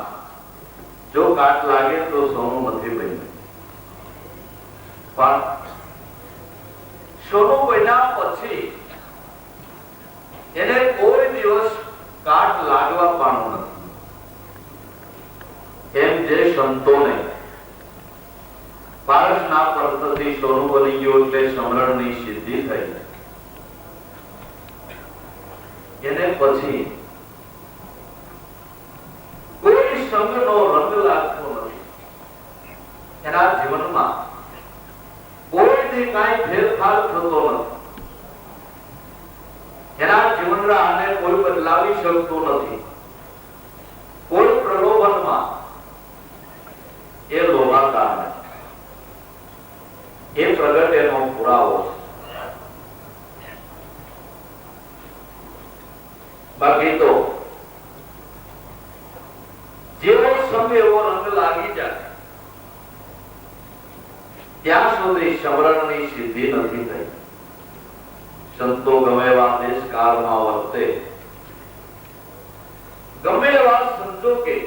જો કાટ લાગે તો સોનું નથી બન્યું. પણ સોનું બન્યા પછી એને કોઈ દિવસ કાટ લાગવા પાનું નથી. એમ જે સંતોને પારસના પર્વતથી સોનું બની ગયું એટલે સમરણની સિદ્ધિ થઈ, એને પછી કોઈ સંગનો રંગ લાગતો નથી. એના જીવનમાં કોઈથી કાંઈ ફેરફાર થતો નથી. એના જીવનને કોઈ બદલાવી શકતું નથી. કોઈ પ્રલોભનમાં એ લોભાતા નથી. એ પ્રગટ એનો પુરાવો છે. બાકી તો જેવો સમય એવો રંગ લાગી જાય ત્યાં સુધી સમરણની સિદ્ધિ નથી થઈ. સંતો ગમે એવા દેશકાળમાં વર્તે, ગમે એવા સંજોગે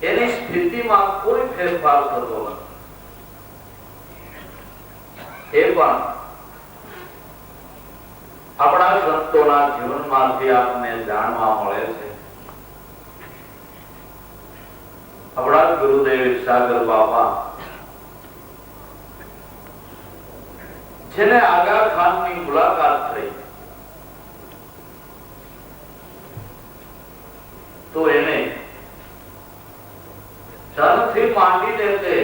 એની સ્થિતિમાં કોઈ ફેરફાર થતો નથી. એ પણ આપણા સંતોના જીવનમાંથી આપને જાણવા મળે છે. આપણા ગુરુદેવ સાગર બાપા, જેને આગા ખાનની મુલાકાત થઈ તો એને ધનથી માંડીને તે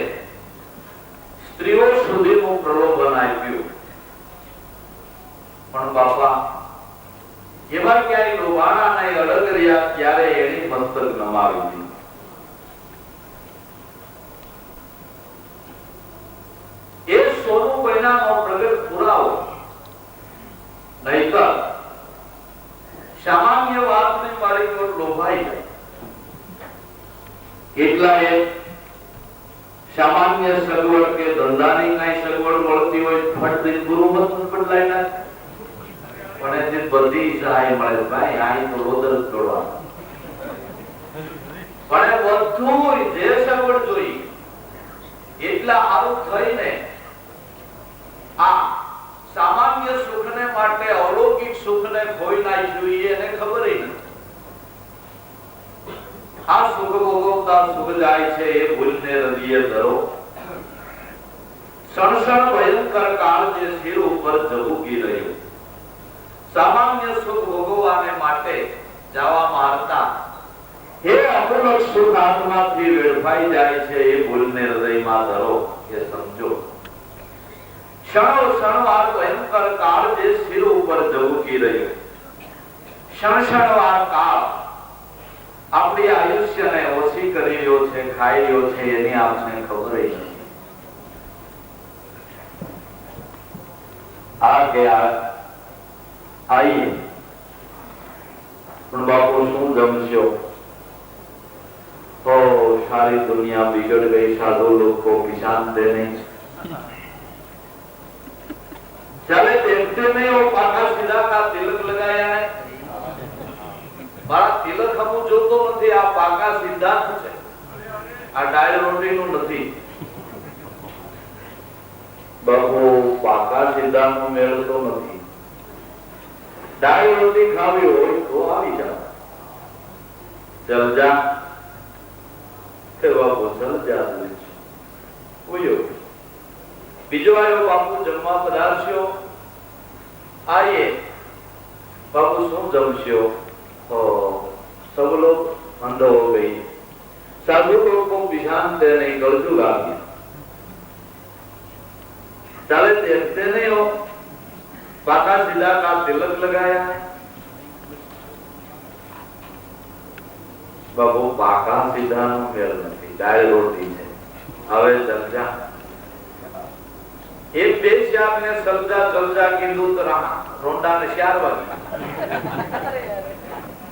સ્ત્રીઓ સુધીનું પ્રલોભન આપ્યું. પણ બાપા એમાં ક્યાંય લોભાણા નહીં, અડગ રહ્યા ત્યારે એની મસ્તક નમાવી દીધી. એ સોનું બન્યાનો પ્રગટ પુરાવો. નહીતર સામાન્ય વાતને મારી પર લોભાઈ જાય. કેટલાય સામાન્ય સગવડ કે ધંધાની કઈ સગવડ મળતી હોય, ફટ ગુરુ મત બદલાઈ નાખે. પણ એથી બધી સહાય મળે. ભાઈ અહીં તો રોદર જ તોડવા. પણ એ બધું જે સગવડ જોઈ એટલા સારું થઈને આ સામાન્ય સુખને માટે અલૌકિક સુખને ખોઈ નાખ્યું એને ખબર નથી. આ સુખ ભોગવતા સુખ જાય છે એ ભૂલને હૃદય ધરો. સણસણ ભયંકર કાળ જે શિર ઉપર ઝબૂકી રહ્યું. સામાન્ય સુખ ભોગવવાને માટે જવા મારતા હે અપૂર્ણ સુખ આત્માથી વેડફાઈ જાય છે એ ભૂલને હૃદયમાં ધરો. એ સમજો. ક્ષણો ક્ષણવાર ભયંકર કાળ જે શિર ઉપર ઝબૂકી રહ્યું. ક્ષણવાર કાળ આપણી આયુષ્યને ઓછી કરી રહ્યો છે, ખાઈ રહ્યો છે, એની આપને ખબર નથી. આગે આઈએ પણ બાપુ શું જમશો? તો સારી દુનિયા बिगड़ गई, साधु लोग को किसान दे नहीं। चले देखते नहीं वो पाका सीधा का तिलक लगाया है। मारा तिलक हम जो तो नहीं, आ पाका सीधा है, आ डायल रोटी नु नहीं। बाबू पाका सीधा नु मेल तो नहीं। डायल रोटी खावी हो तो આવી जा। चल जा बापू, चल जा। बीजो आयो बापू जमवा पधारश्यो। आइए बापू शू जमश्यो? सब लोग अंध हो गई। साधु लोग को बिछान दे नहीं, गलजू आ गया। चले देखते नहीं हो पाका सीधा का तिलक लगाया है। बाबू पाका सीधा मेल नहीं, डायल रोटी है। હવે સમજા એક દેશ આપને સમજા સમજા કીધું તો રોંડા ને 4 વાગે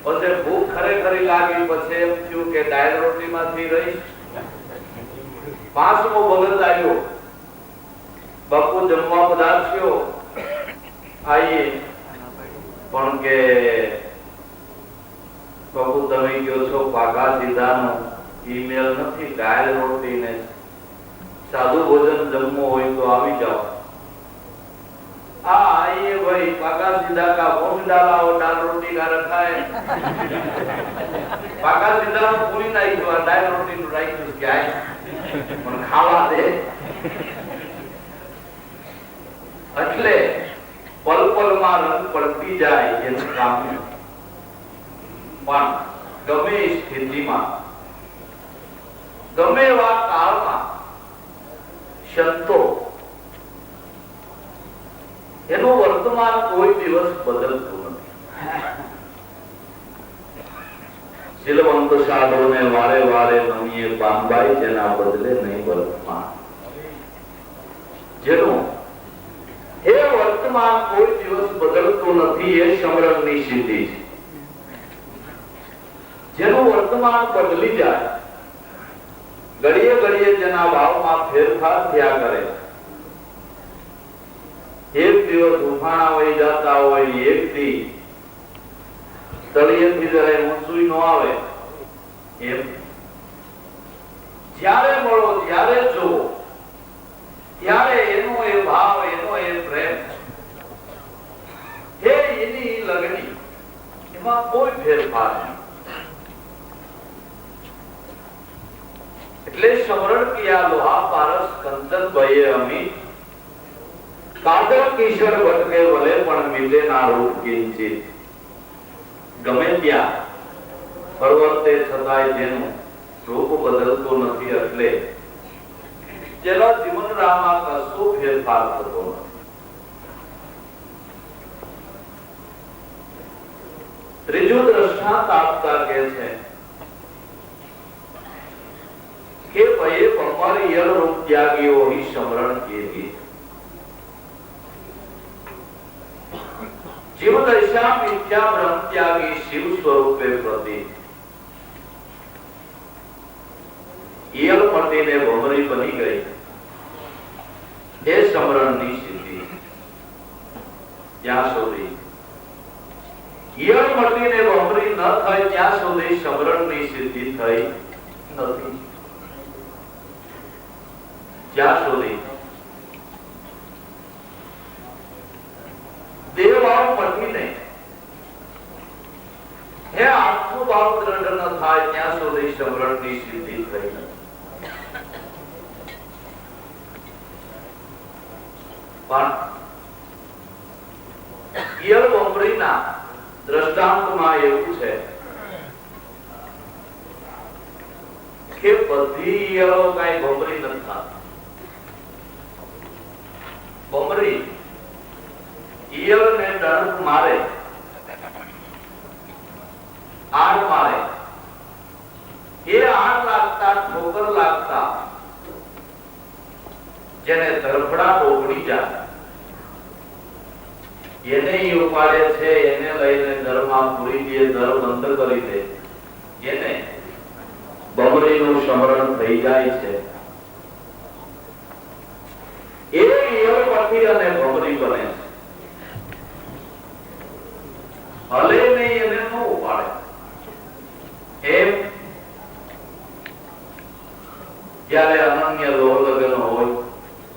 પછી ભૂખ ખરેખરી લાગી, પછી એમ થયું કે ડાયલ રોટી માંથી રહી 5મો ભગત આવ્યો। બાપુ જમવા પધારશ્યો। આઈએ પણ કે બાપુ તમે કહો છો પાકા સીધાનો ईमेल नहीं, डायल रोटी ने साधु भोजन जमो हो तो आवी जाओ। आइए भाई, पाका सीधा का भोग डाला हो, डाल रोटी का रखा है। पाका सीधा पूरी नहीं हुआ, डायल रोटी नु राई तो क्या है पण खावा दे। એટલે પલ પલ માં રંગ પડતી જાય એનું કામ પણ ગમે સ્થિતિમાં ગમે એવા કાળમાં સંતો એનું વર્તમાન કોઈ દિવસ બદલતું નથી। શીલવંત સાધુને વારે વારે નમીએ પામબાઈ, જેના બદલે નહીં વર્તમાન। જેનું એ વર્તમાન કોઈ દિવસ બદલતું નથી, એ સમરણની સિદ્ધિ છે। જેનું વર્તમાન બદલી જાય, ઘડીએ ઘડીએ જેના ભાવમાં ફેરફાર થયા કરે, એક દિવસ ઉફાણા વહી જતા હોય, એક દી તળિયેથી જરાય ઊંચું ન આવે, એમ જ્યારે મળો જ્યારે જોવો ત્યારે એનો એ ભાવ, એનો એ પ્રેમ, એની લગણી, એમાં કોઈ ફેરફાર નહીં। એટલે સમરણ કિયા લોહા પારસ કંચન ભયે અમિત, કાદર કિશોર ભટકે ભલે પણ મિલે ના રૂપ કિંચિત। ગમે ત્યાં પર્વતે છતાંય જેનું રૂપ બદલતું નથી, એટલે જેના જીવન રામા કશો ફેરફાર થતો નથી। ત્રીજું દ્રષ્ટાંત આપતા કહે છે કે ભયે પમારી યલ રૂપ ત્યાગીઓ ही समरण किए। जीव दशा मिथ्या ब्रह्म त्यागी शिव स्वरूपे प्रति यल मटीने भमरी बनी गई, ये समरणनी सिद्धि। ત્યાં સુધી यल मटीने भमरी न થાય ત્યાં સુધી સમરણની સિદ્ધિ થઈ નથી। જ્યાં સુધી દેવભાવ મટીને હે આત્મભાવ દ્રઢ ન થાય ત્યાં સુધી સમરણની સિદ્ધિ થઈ નથી। પણ યલ ભમરીના દ્રષ્ટાંતમાં એવું છે કે બધી યલો કઈ ભમરી નથી થતી। ભમરી ઈયળ ને ડંખ મારે, આડ મારે, એ આડ લાગતા ઠોકર લાગતા જેને તરફડા ઓગળી જાય એને ઈ ઉપાડે છે, એને લઈને ઘરમાં પૂરી દે, ઘર બંધ કરી દે, એને બમરીનું સ્મરણ થઈ જાય છે. એ ઈયળ પરથી અને બમરી બને છે. હલે નહીં એને ન ઉપાડે. એમ જ્યારે અનન્ય લોહ લગ્ન હોય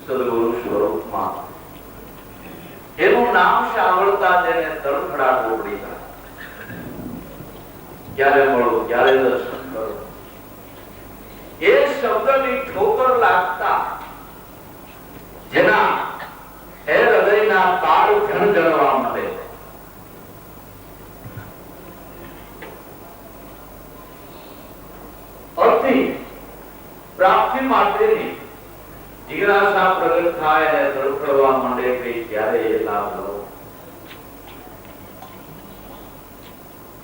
સદગુરુ સ્વરૂપમાં, એનું નામ સાંભળતા તેને તડફડાટ ઉપડી જાય. ક્યારે મળો, ક્યારે દર્શન કરો, એ શબ્દની ઠોકર લાગતા જેના એ હૃદયના તાળ ઝણઝણવા મળે. અતિ પ્રાપ્તિ માટેની જિજ્ઞાસા પ્રગટ થાય અને તડફડવા માંડે કે ક્યારે એ લાભ લો.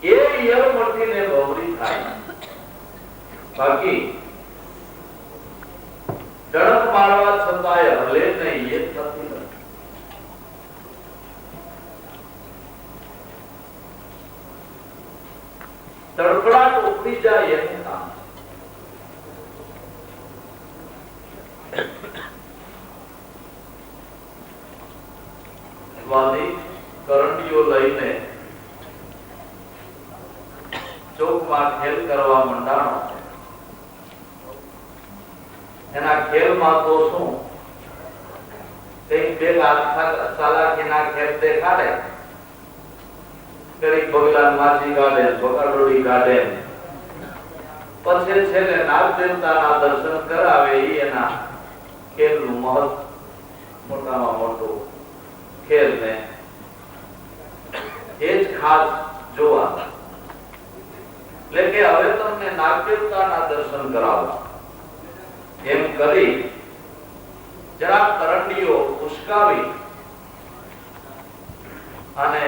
એ ઈયળ મળીને બમરી થાય. બાકી ડણક મારવા છતાંય હલે નહીં, એ થતી નથી. તડફડાટ ઉપડી જાય એનું કામ. વાદી કરંટીઓ લઈને ચોકમાં ખેલ કરવા મંડાણો. એના ખેલમાં તો શું, કઈક બે ચાલાકીના ખેલ દેખાડે, કઈક બગલાન માછી કાઢે, બકાડોડી કાઢે, પછી છેલ્લે નાગ દેવતાના દર્શન કરાવે. એ એના ખેલનું મોટામાં મોટું ખેલ ને એ જ ખાસ જોવા. એટલે કે હવે તમને નાગ દેવતાના દર્શન કરાવો એમ કરી જરા કરંડીઓ ઉસકાવી અને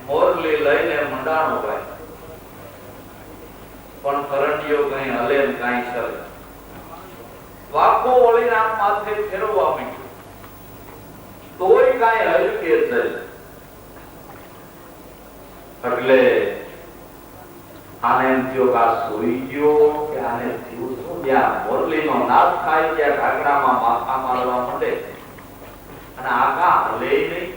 મોરલી લઈને મંડાણો ભાઈ. પણ કરંડીઓ કઈ હલે ને કઈ ચલે. વાકો વળી નામ માથે ફેરવવા માંડ્યું, તોય કઈ હલ્યું કે થયું. એટલે આને એમ થયો કે આ સોઈ ગયો કે આને થયું શું. ત્યાં મોરલીનો નાદ થાય ત્યાં ઢાકણામાં માથા મારવા માંડે અને આખા હલે નહીં.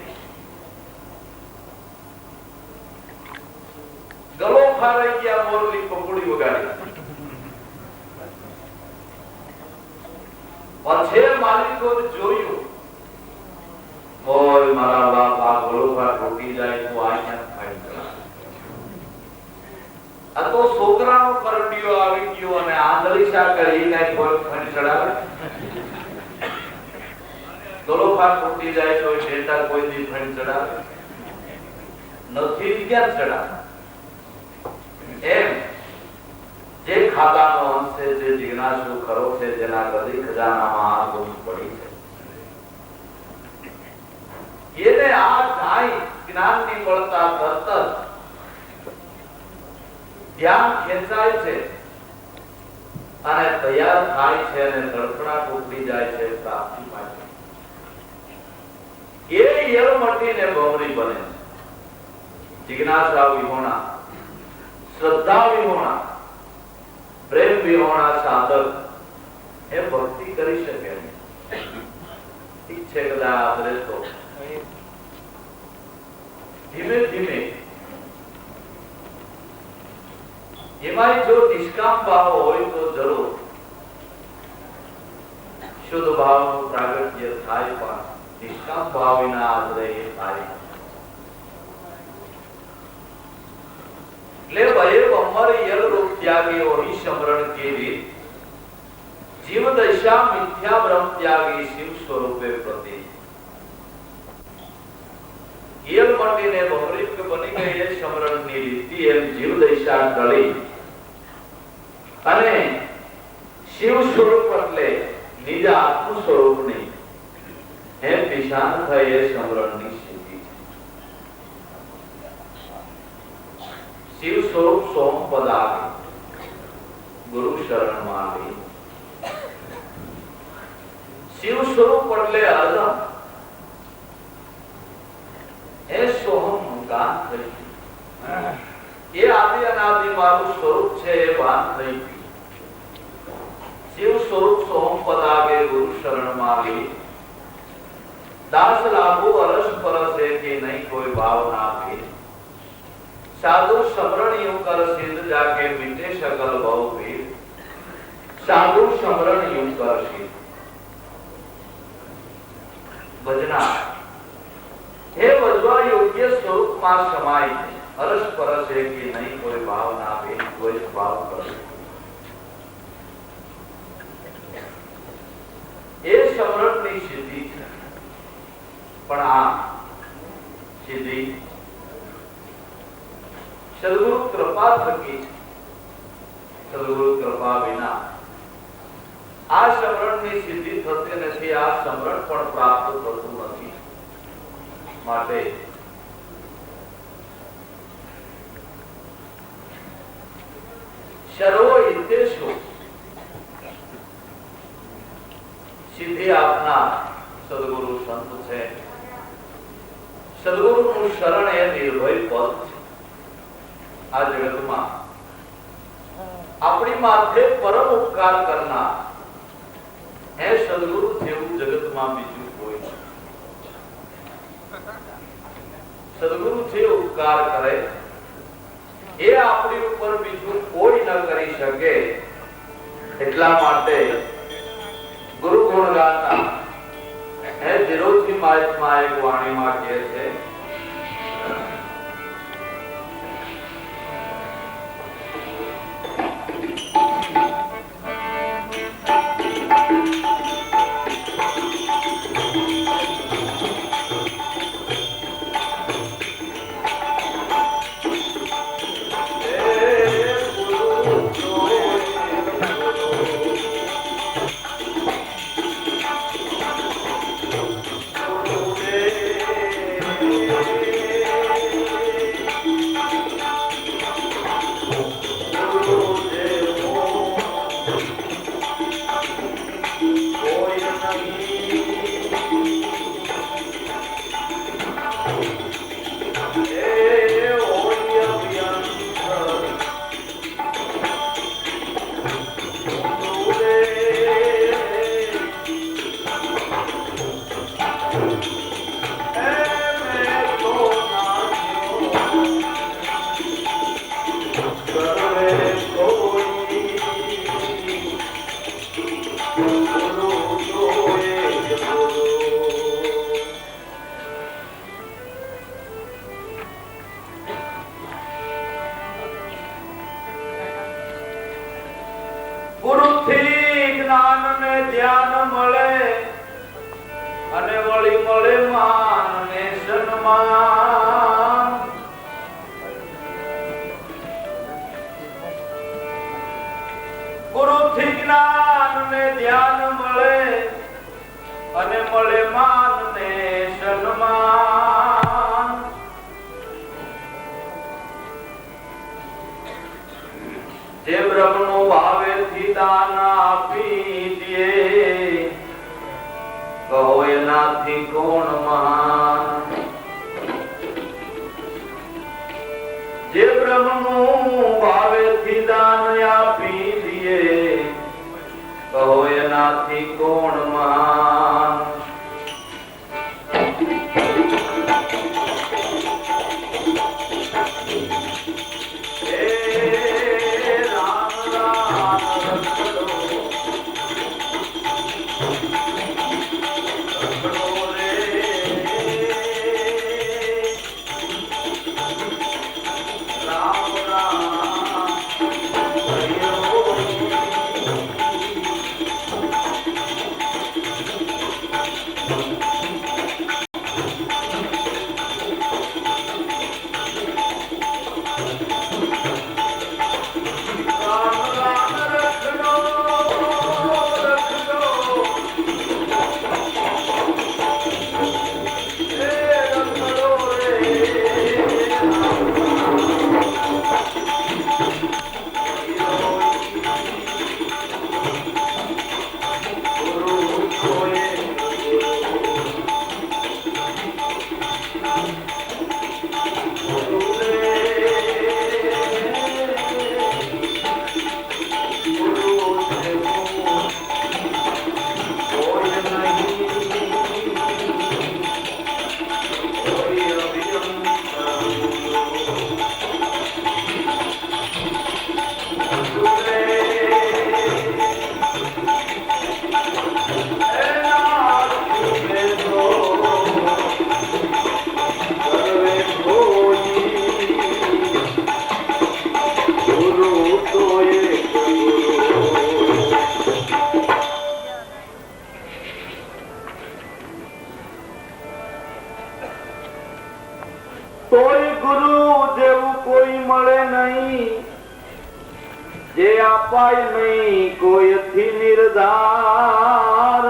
ગળો ફારાઈ ગયા, મોરલી પકડી વગાડી. પછી માલિકો જોયું, ઓય મારા બાપ, આ ગળો તૂટી જાય તો આ ક્યાં થાય. આ તો છોકરાનો કરંડીઓ આવી ગયો અને આંધળીશા કરી કઈ કોઈ ફણી ચડાવે. ગળો તૂટી જાય તો ડેટા કોઈ દી ફણી ચડાવે નથી, ક્યાં ચડાવે. એમ જે ખાતાનો અંશ છે, જે જિજ્ઞાસુ ખરો છે, જેના હૃદય ખજાનામાં આ ગુણ પડી છે, એને આ જાય જ્ઞાનની મળતા તરત ધ્યાન ખેંચાય છે અને તૈયાર થાય છે અને તડફડાટ ઉપડી જાય છે પ્રાપ્તિ માટે. એ ઈયળ મટીને બમરી બને છે. જિજ્ઞાસા વિહોણા, શ્રદ્ધા વિહોણા, પ્રેમ વિહોણા સાધક એ ભક્તિ કરી શકે નહીં. ઠીક છે, કદાચ આપણે તો ધીમે ધીમે એમાં જો નિષ્કામ ભાવ હોય તો જરૂર શુદ્ધ ભાવનું પ્રાગટ્ય થાય, પણ નિષ્કામ ભાવ વિના આદરે એ થાય. એટલે ભય અમર યલ રૂપ ત્યાગી ઓની સમરણ કે રીત જીવ દશા મિથ્યા બ્રહ્મ ત્યાગી શિવ સ્વરૂપે પ્રતિ. યલ મટીને બમરી બની ગઈ એ સમરણની રીતિ. એમ જીવ દશા ટળી અને શિવ સ્વરૂપ એટલે નિજ આત્મ સ્વરૂપની એમ નિશાન થઈ એ સમરણની સ્થિતિ છે. શિવ સ્વરૂપ સોમ પદાવે ગુરુ શરણ માં. શિવ સ્વરૂપ એટલે અર્ધમ એ ગાન થઈ ગયું. એ આદિ અનાદિ મારું સ્વરૂપ છે એ ભાન થઈ ગયું. શિવ સ્વરૂપ સોમ પદાગે ગુરુ શરણ માગી, દાસ લાગુ અરસ પરસે કે નહીં કોઈ ભાવ ના ભે, સાધુ સમરણ યુ કર સિદ્ધ જાકે મીટે સકલ ભવ ભેદ, સાધુ સમરણ યુ કર સિદ્ધ. ભજના હે વજવા યોગ્ય સ્વરૂપમાં સમાય, અરસ પરસ કે નહીં કોઈ ભાવ ના ભે, કોઈ ભાવ કરે. એ સમરણની સિદ્ધિ છે. પણ આ સિદ્ધિ સદગુરુ કૃપા થકી, સદગુરુ કૃપા વિના આ સમરણની સિદ્ધિ થતી નથી. આ સમરણ પણ પ્રાપ્ત થતું નથી. માટે સર્વો હિતેશુ સિદ્ધિ આપનાર સદગુરુ સંત છે. સદગુરુનું શરણ એ નિર્ભય પદ છે. આ જગતમાં આપણી માથે પરમ ઉપકાર કરનાર હે સદગુરુ જેવું જગતમાં બીજું કોઈ નથી. સદગુરુ જે ઉપકાર કરે એ આપણી ઉપર બીજું કોઈ ન કરી શકે. એટલા માટે ગુરુ ગુણ ગાતા હે વિરોધી માયમાં એક વાણીમાં કહે છે, ગુરુથી જ્ઞાન ને ધ્યાન મળે અને વળી મળે માન ને સન્માન. ગુરુથી જ્ઞાન ને ધ્યાન મળે અને મળે માન ને સન્માન. જે બ્રહ્મનો ભાવેથી દાન આપી દે, કહો એનાથી કોણ મહાન. જે બ્રહ્મનું ભાવેથી દાન આપી દે, કહો એનાથી કોણ મહાન. તોય ગુરુ જેવું કોઈ મળે નહીં, જે અપાય નહીં કોઈથી નિર્ધાર.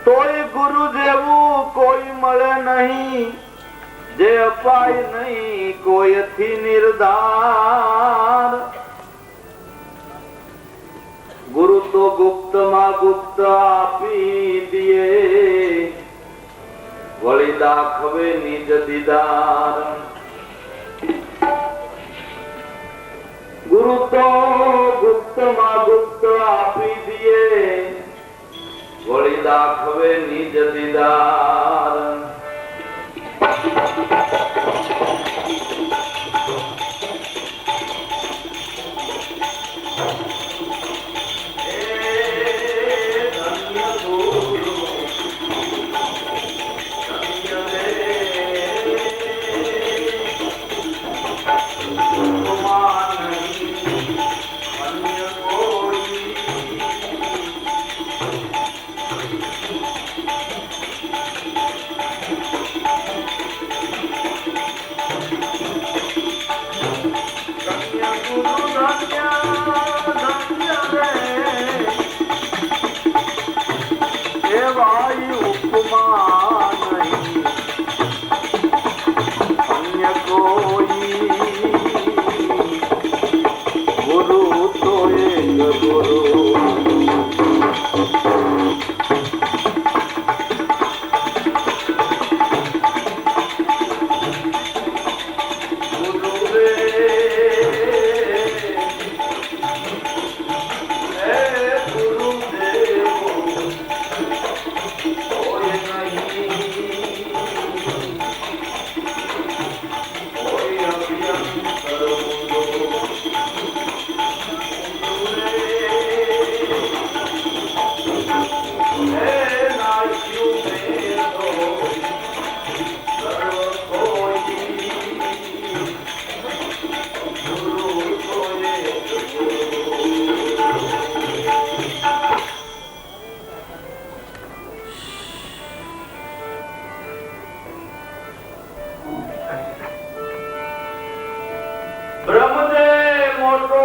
તોય ગુરુ જેવું કોઈ મળે નહીં, જે અપાય નહીં કોઈથી નિર્ધાર. ગુરુ તો ગુપ્ત માં ગુપ્ત આપી દે, વળી દાખવે નિજ દીદાર. ગુરુ તો ગુપ્ત માં ગુપ્ત આપી દે, વળી દાખવે નિજ દીદાર.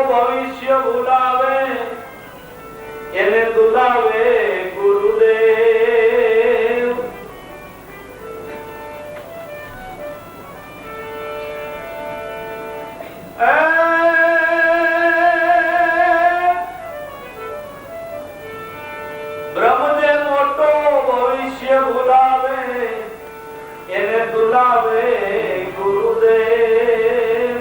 ભવિષ્ય ભૂલાવે એને દુલાવે ગુરુદેવ. બ્રહ્મદેવ મોટો ભવિષ્ય ભૂલાવે એને દુલાવે ગુરુદેવ.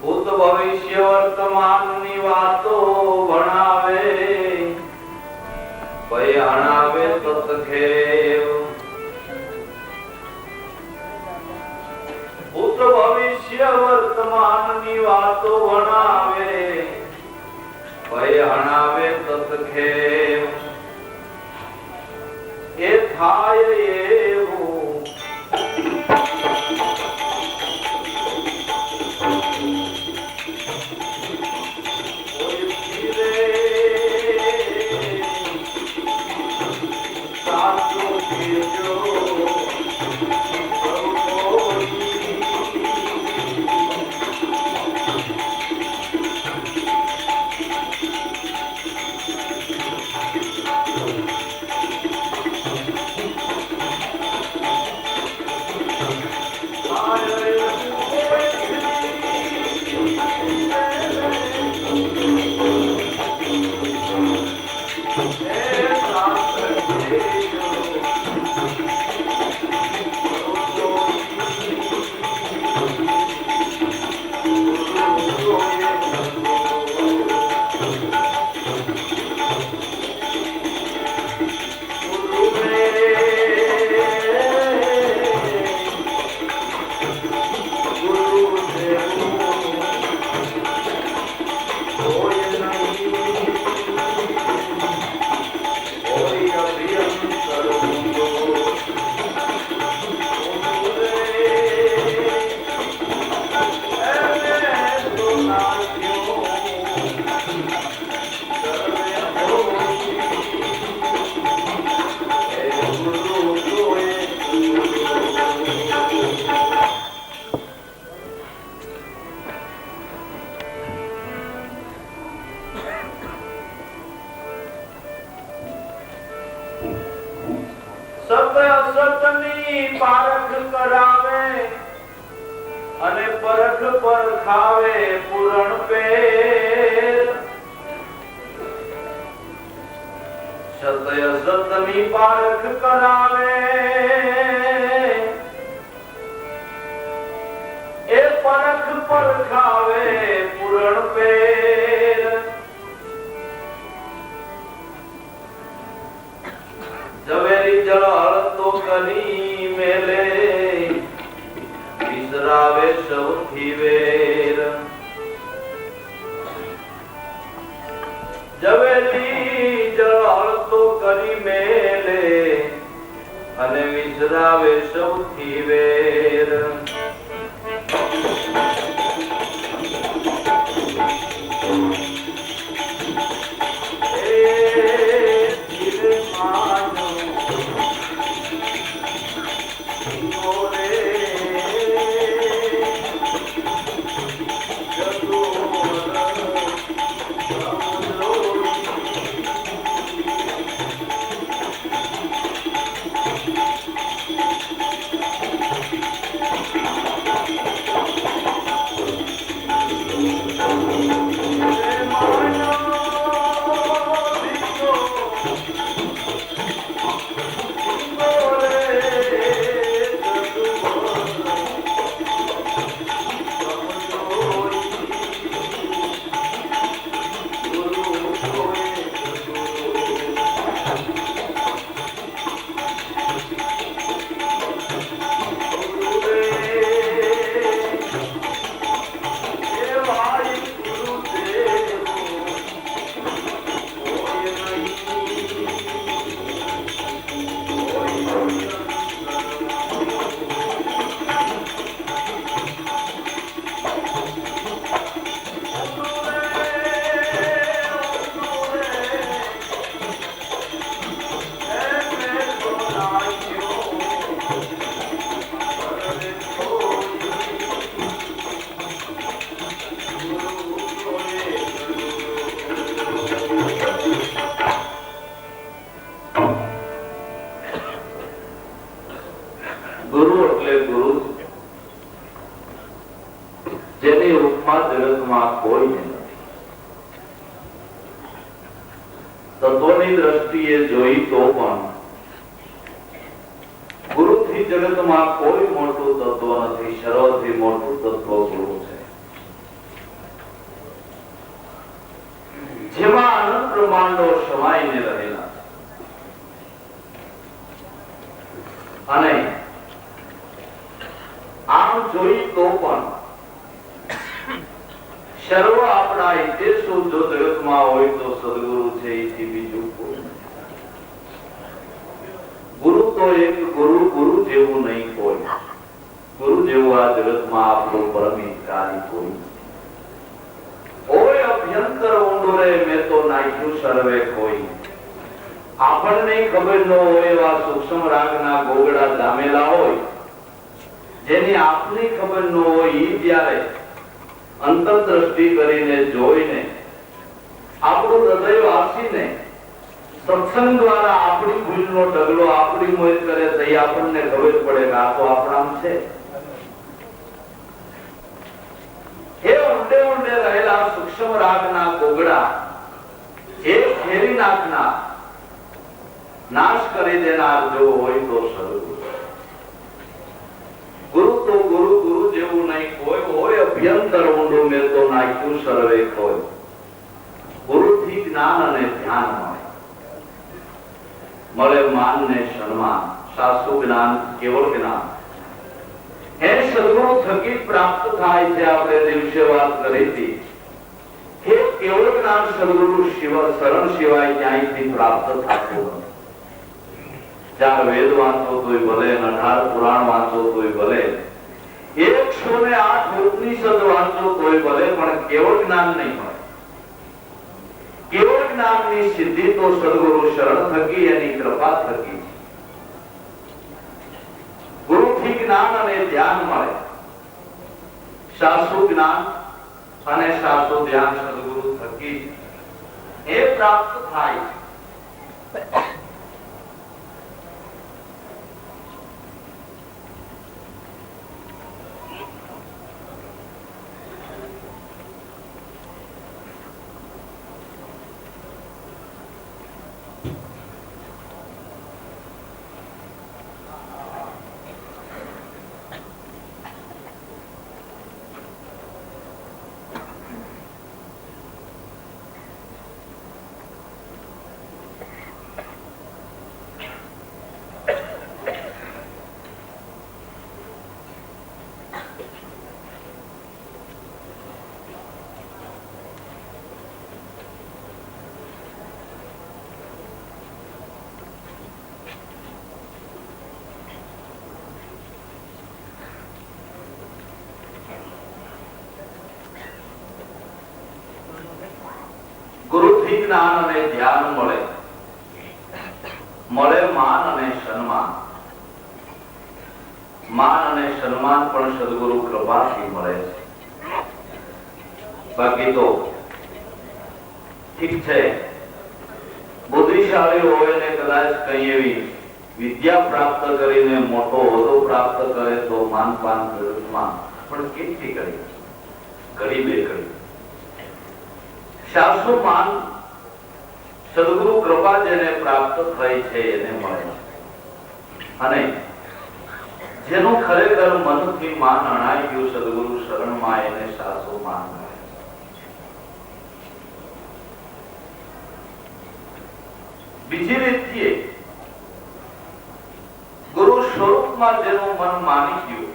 ભૂત ભવિષ્ય વર્તમાન ની વાતો ભણાવે, ભય હણાવે તત્ખેવ. ભૂત ભવિષ્ય વર્તમાન ની વાતો ભણાવે, ભય હણાવે તત્ખેવ. એ થાય એવું સતની પારખ કરાવે અને પરખ પર ખાવે પૂરણ પેર. સત્ય સતની પારખ કરાવે એ પરખ પર ખાવે પૂરણ પેર. ઝવેરી જળ હળતો કરી મેલે વિસરાવે સૌથી વેર. ઝવેરી જળ હળતો કરી મેલે અને વિસરાવે સૌથી વેર. ગુરુ એટલે ગુરુ જેની ઉપમા જગતમાં કોઈ નથી. તત્વની દ્રષ્ટિએ જોઈ તો પણ ગુરુથી જગતમાં કોઈ મોટું તત્વ નથી. સર્વથી મોટું તત્વ ગુરુ છે, જેમાં અનંત બ્રહ્માંડો સમાઈને રહેલા અને આમ જોઈ તો પણ સર્વ આપણા હિતેશો જો જગતમાં હોય તો સદગુરુ છે, એથી બીજું કોઈ નથી. ગુરુ તો એક ગુરુ, ગુરુ જેવું નહીં કોઈ. ગુરુ જેવું આ જગતમાં આપણું પરમ હિતકારી કોઈ નથી. ઓય અભ્યંતર ઊંડું રે મેં તો નાખ્યું સર્વે કોઈ. આપણને ખબર ન હોય એવા સૂક્ષ્મ રાગના ગોગડા જામેલા હોય, જેની આપની ખબર ન હોય, એ જ્યારે અંતરદ્રષ્ટિ કરીને જોઈને આપણું હૃદય વાસીને સત્સંગ દ્વારા આપણી ભૂલનો ઢગલો આપણી મોહિત કરે તો આપણને ખબર પડે કે આ તો આપણામ છે. એ ઊંડે ઊંડે રહેલા સૂક્ષ્મ રાગના ગોગડા એ ફેરી નાખનાર, નાશ કરી દેનાર જો હોય તો સદગુરુ. ગુરુ તો ગુરુ, ગુરુ જેવું નહીં કોઈ. હોય અભ્યંતર ઊંડું મેં તો નાખ્યું સર્વે કોઈ. ગુરુથી જ્ઞાન અને ધ્યાન મળે માન ને સન્માન. સાસુ જ્ઞાન, કેવળ જ્ઞાન એ સદગુરુ થકી પ્રાપ્ત થાય છે. આપણે દિવસે વાત કરી હતી કે કેવળ જ્ઞાન સદગુરુ શરણ સિવાય ક્યાંયથી પ્રાપ્ત થતું નથી. 4 વેદ વાંચો તોય ભલે, 18 પુરાણ વાંચો તોય ભલે, 108 ઉપનિષદ વાંચો તોય ભલે, પણ કેવળ જ્ઞાન નહીં મળે. કેવળ જ્ઞાનની સિદ્ધિ તો સદગુરુ શરણ થકી, એની કૃપા થકી. ગુરુથી જ્ઞાન અને ધ્યાન મળે. શાસ્ત્ર જ્ઞાન અને શાસ્ત્ર ધ્યાન સદગુરુ થકી એ પ્રાપ્ત થાય. ગુરુથી જ્ઞાન અને ધ્યાન મળે, મળે માન અને સન્માન. માન અને સન્માન પણ સદગુરુ કૃપાથી મળે છે. બાકી તો ઠીક છે, બુદ્ધિશાળી હોય ને કદાચ કઈ એવી વિદ્યા પ્રાપ્ત કરીને મોટો હોદ્દો પ્રાપ્ત કરે તો માન પાન માં પણ કેટલી કરી ઘડી બે કરી. શાસ્ત્રો માન સદગુરુ કૃપા જેને પ્રાપ્ત થઈ છે એને મળે છે. અને જેનું ખરેખર મનથી માન અણાઈ ગયું સદગુરુ શરણમાં, એને શાસ્ત્રો માન મળે. બીજી રીતથી ગુરુ સ્વરૂપમાં જેનું મન માની ગયું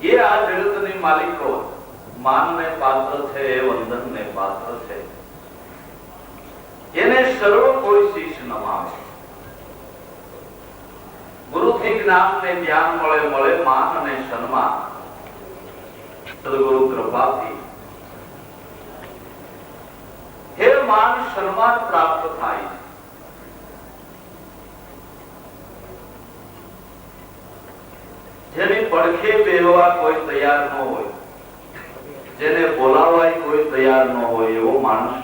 એ આ જગતની માલિકો માનને પાત્ર છે, એ વંદનને પાત્ર છે. એને સર્વ કોઈ શીશ નમાવે. ગુરુથી જ્ઞાન ને ધ્યાન મળે, મળે માન અને સન્માન સદગુરુ કૃપાથી. હે માન સન્માન પ્રાપ્ત થાય. જેની પડખે બેહવા કોઈ તૈયાર ન હોય, જેને બોલાવાય કોઈ તૈયાર ન હોય એવો માણસ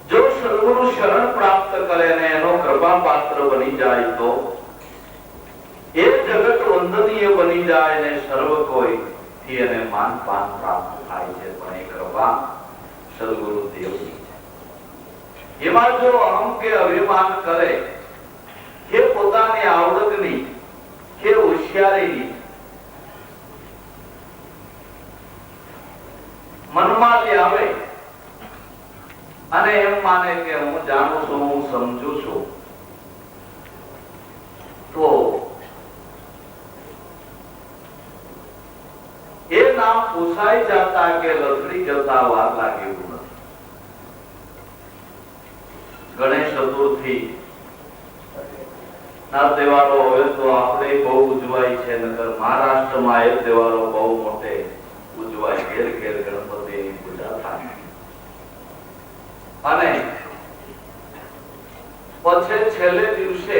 જો સદગુરુ શરણ પ્રાપ્ત કરે ને એનો કૃપા પાત્ર બની જાય તો એ જગત વંદનીય બની જાય ને સર્વ કોઈ થી એને માન પાન પ્રાપ્ત થાય છે. પણ એ કૃપા સદગુરુ દેવની છે. એમાં જો અહમ કે અભિમાન કરે કે પોતાની આવડતની કે હોશિયારીની મનમાં આવે અને એમ માને કે હું જાણું છું, હું સમજુ છું, તો એ નામ પૂછાઈ જતા કે લથડી જતા વાર લાગે એવું નથી. ગણેશ ચતુર્થી ના તહેવારો હવે તો આપણે બહુ ઉજવાય છે, નકર મહારાષ્ટ્રમાં એ તહેવારો બહુ મોટે ઉજવાય. ઘેર ઘેર ગણપતિની પૂજા થાય. અને પછી છેલ્લે દિવસે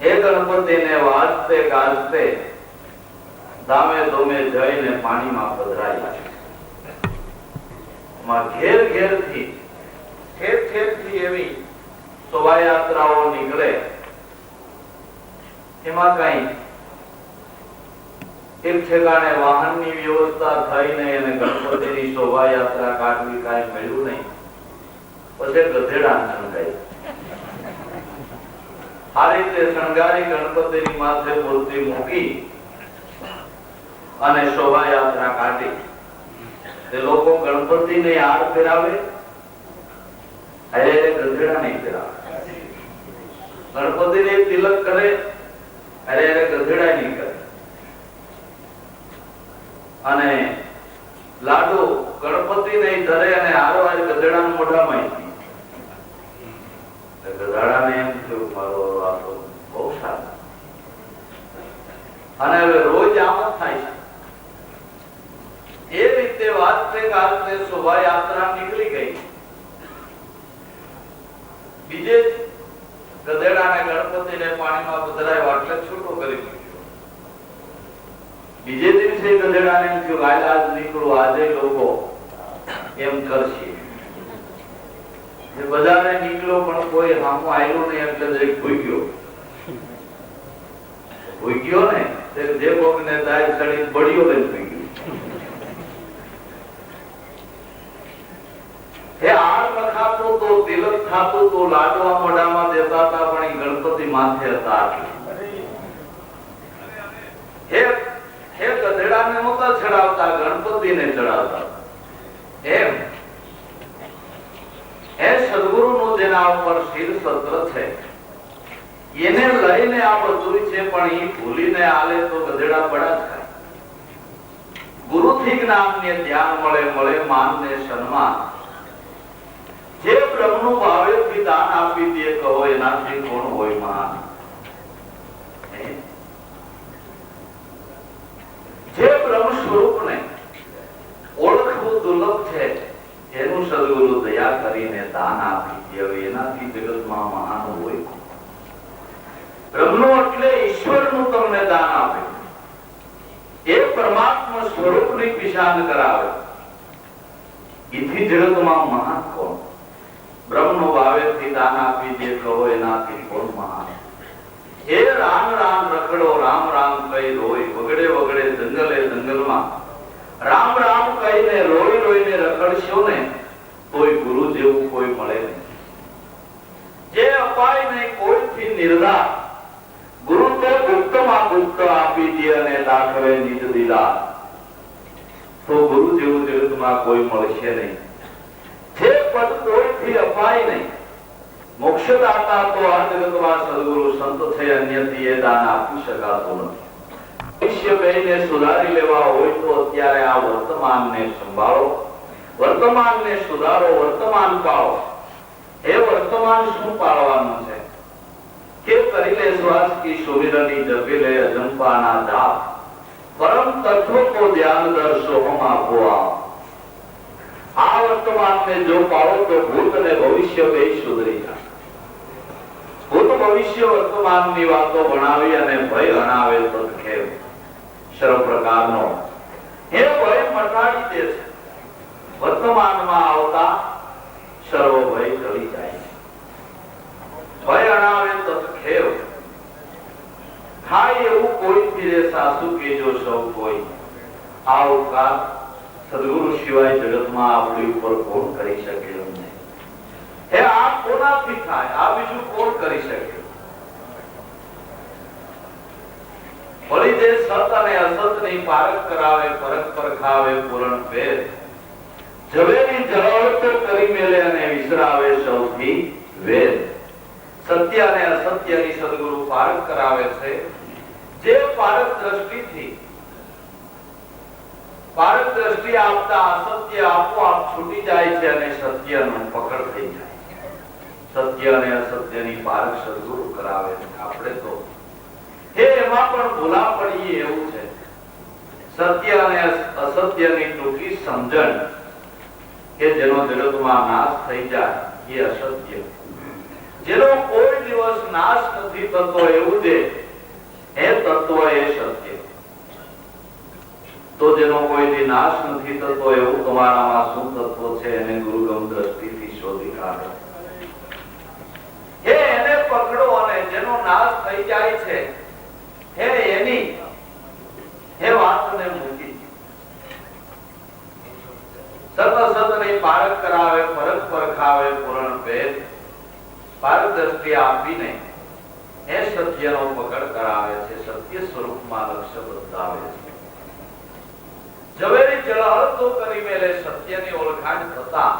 એ ગણપતિને વાજતે ગાજતે ધામે ધોમે જઈને પાણીમાં પધરાય. ઘેર ઘેર થી ઠેર ઠેર થી એવી શોભાયાત્રાઓ નીકળે. એમાં કઈ એક ઠેકાણે વાહનની વ્યવસ્થા થઈને એને ગણપતિની શોભાયાત્રા કાઢવી કાંઈ મળ્યું નહીં. પછી ગધેડા શણગાઈ. આ રીતે શણગારી ગણપતિની માથે મૂર્તિ મૂકી અને શોભાયાત્રા કાઢી. તે લોકો ગણપતિને હાર ફેરાવે, ગધેડા નહીં ફેરાવે. ગણપતિને તિલક કરે, ગધેડા નહીં કરે. અને લાડુ ગણપતિ નહીં ધરે અને હારો હાર ગધેડાના મોઢામાં. ગધાડાને એમ થયું મારો આ તો બહુ સારું. અને હવે રોજ આમ જ થાય છે. એ રીતે વાજતે ગાજતે શોભાયાત્રા નીકળી ગઈ. બીજે ગધેડાને ગણપતિને પાણીમાં પધરાવ્યો એટલે છૂટો કરી મૂક્યો. બીજે દિવસે ગધેડાને એમ થયું આજ નીકળો, આજે લોકો એમ કરશે. બધાને નીકળ્યો પણ કોઈ સામું આવ્યું નહીં એટલે દરેક ભૂગ્યો. ભૂગ્યો ને જે કોકને દાય ચડી બળીઓ લઈને ભૂગ્યો. એ આળ લખાતો તો, તિલક થાતો તો, લાડવા મોઢામાં દેતા હતા, પણ એ ગણપતિ માથે હતા. હે ગધેડાને નહોતા ચડાવતા, ગણપતિને ચડાવતા. એમ એ સદગુરુનું જેના ઉપર શીલ સત્ર છે એને લઈને આ બધું છે, પણ એ ભૂલીને આલે તો ગધેડા પડા જ ખાય. ગુરુથી જ્ઞાનને ધ્યાન મળે, મળે માન ને સન્માન. જે બ્રહ્મનું ભાવેથી દાન આપી દે કહો એનાથી કોણ હોય મહાન. જે બ્રહ્મ સ્વરૂપને ઓળખવું કરીને દાન આપી દે. હવે એનાથી જગતમાં મહાન હોય બ્રહ્મનો એટલે ઈશ્વરનું તમને દાન આપે, એ પરમાત્મા સ્વરૂપની પીછાણ કરાવે, એથી જગતમાં મહાન કોણ? બ્રહ્મનો ભાવેથી દાન આપી દે કહો એનાથી કોણ મહાન? એ રામ રામ રખડો રામ રામ કઈ રોય, વગડે વગડે જંગલે જંગલમાં રામ રામ કહીને રોઈ રોઈને રખડશો ને તોય ગુરુ જેવું કોઈ મળે નહીં. જે અપાય નહીં કોઈથી નિર્ધાર, ગુરુ તો ગુપ્તમાં ગુપ્ત આપી દે અને દાખવે નિજ દિલા, તો ગુરુ જેવું જગતમાં કોઈ મળશે નહીં. જે પદ કોઈથી અપાય નહીં, મોક્ષદાતા તો આ જગતમાં સદગુરુ સંત છે, અન્યથી એ દાન આપી શકાતું નથી. ભવિષ્ય બેને સુધારી લેવા હોય તો અત્યારે આ વર્તમાનને સંભાળો, વર્તમાનને સુધારો, વર્તમાન પાળો. એ વર્તમાન શું પાળવાનું છે કે કરી લે શ્વાસ કી સુમિરની જપી લે અજંપાના જાપ, પરમ તત્વ કો ધ્યાન દર્શો હમ આપો આપ. આ વર્તમાનને જો પાળો તો ભૂત અને ભવિષ્ય બે સુધરી જાય. ભૂત ભવિષ્ય વર્તમાનની વાતો ભણાવી અને ભય અણાવે તો ખેવ સર્વ પ્રકારનો એ ભય મટાડી દે છે. વર્તમાનમાં આવતા સર્વ ભય ટળી જાય. ભય અણાવે તો ખેવ થાય એવું કોઈ ફીરે સાસુ કેજો સૌ કોઈ. આ ઉપકાર સદગુરુ સિવાય જગતમાં આપણી ઉપર કોણ કરી શકે એમ નહીં. એ આ કોનાથી થાય? આ બીજું કોણ કરી શકે? વળી જે સત અને અસત ની પારખ કરાવે, પરખ પરખાવે પૂરણ ભેદ, ઝવેરી જળવત કરી મેલે અને વિસરાવે સૌથી વેદ. સત્ય અને અસત્યની સદગુરુ પારખ કરાવે છે. જે પારખ દ્રષ્ટિ આપતા અસત્ય આપોઆપ છૂટી જાય છે અને સત્યનું પકડ થઈ જાય. સત્ય અને અસત્યની પારખ સદગુરુ કરાવે છે. આપણે તો એમાં પણ ભૂલા પડીએ એવું છે. સત્ય અને અસત્યની ટૂંકી સમજણ કે જેનો જગતમાં નાશ થઈ જાય એ અસત્ય, જેનો કોઈ દિવસ નાશ નથી થતો એવું જે એ તત્વ એ સત્ય. તો જેનો કોઈથી નાશ નથી થતો એવું તમારામાં શું તત્વ છે એને ગુરુગમ દ્રષ્ટિથી શોધી કાઢો. એને પકડો અને જેનો નાશ થઈ જાય છે એની વાતને મૂકી સતની પારખ કરાવે, પરખ પરખાવે પૂરણ ભેદ. પારખ દ્રષ્ટિ આપીને એ સત્યનો પકડ કરાવે છે, સત્ય સ્વરૂપમાં લક્ષ્ય બતાવે છે. ઝવેરી જળહળતો કરી મેલે સત્યની ઓળખાણ થતા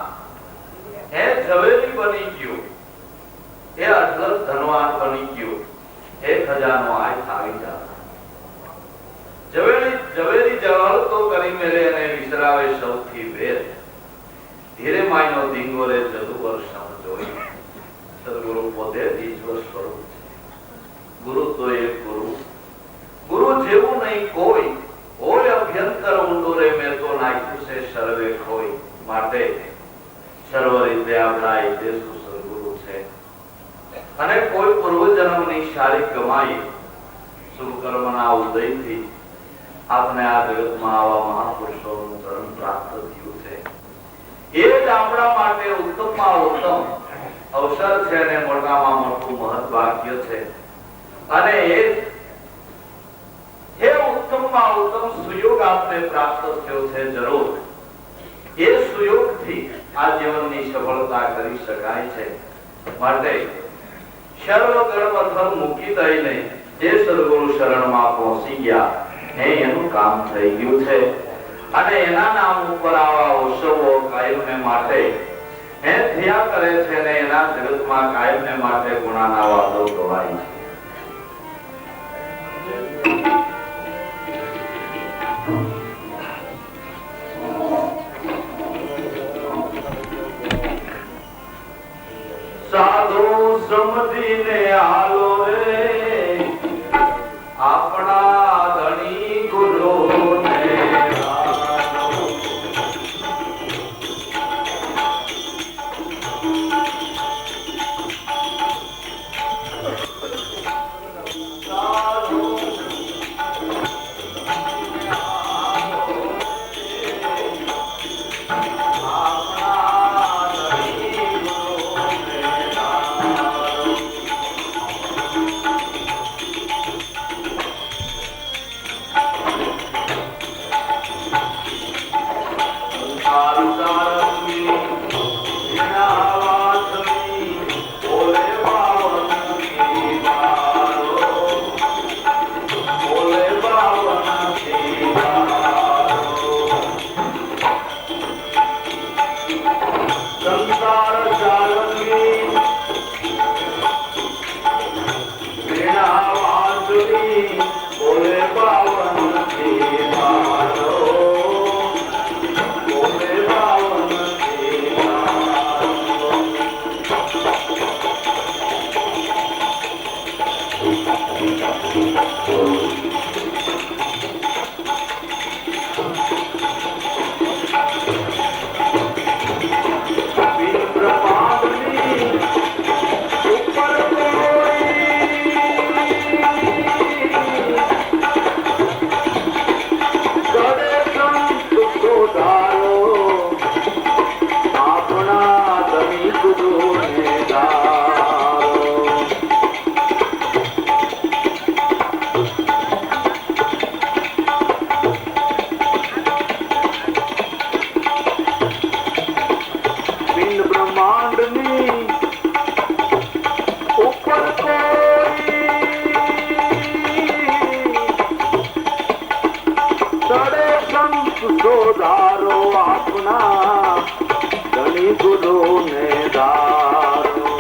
એ ઝવેરી બની ગયો, એ અઢળક ધનવાન બની ગયો, એ ખજાનો આય આવી જા. ઝવેરી જળહળતો કરી મેલે અને વિસરાવે સૌથી વેદ. ધીરે માયનો ધીંગોરે જદુ વર્ષમ જોઈ. સદગુરુ પોતે ઈશ્વર સ્વરૂપ છે. ગુરુ તો એક ગુરુ, ગુરુ જેવું નહીં કોઈ. હોય અભ્યંતર ઊંડુરે મેં તો નાખ્યું છે સર્વે ખોઈ. માટે સર્વ રીતે આપણા દેશુ સદગુરુ છે. અને કોઈ પૂર્વજન્મની સારી કમાઈ શુભ કર્મના ઉદયથી આપણે આ જગતમાં આવા મહાપુરુષોનું ચરણ પ્રાપ્ત થયું છે. એ જ આપણા માટે ઉત્તમમાં ઉત્તમ અવસર છે અને મોટામાં મોટું મહત્ભાગ્ય છે. અને એ ઉત્તમમાં ઉત્તમ સુયોગ આપને પ્રાપ્ત થયો છે. જરૂર એ સુયોગથી આ જીવનની સફળતા કરી શકાય છે. માટે સર્વ ગણપથર મૂકી દઈને જે સદગુરુ શરણમાં પહોંચી ગયા એનું કામ થઈ ગયું છે. અને એના નામ ઉપર આવા ઉત્સવો કાયમને માટે થયા કરે છે અને એના જગતમાં કાયમને માટે ગુણાના વાદો ગવાય છે. સાધુ સમજીને હાલો રે આપણા ધણી ગુરુને. સુધારો આપના ધણી ગુરુ ને ધારો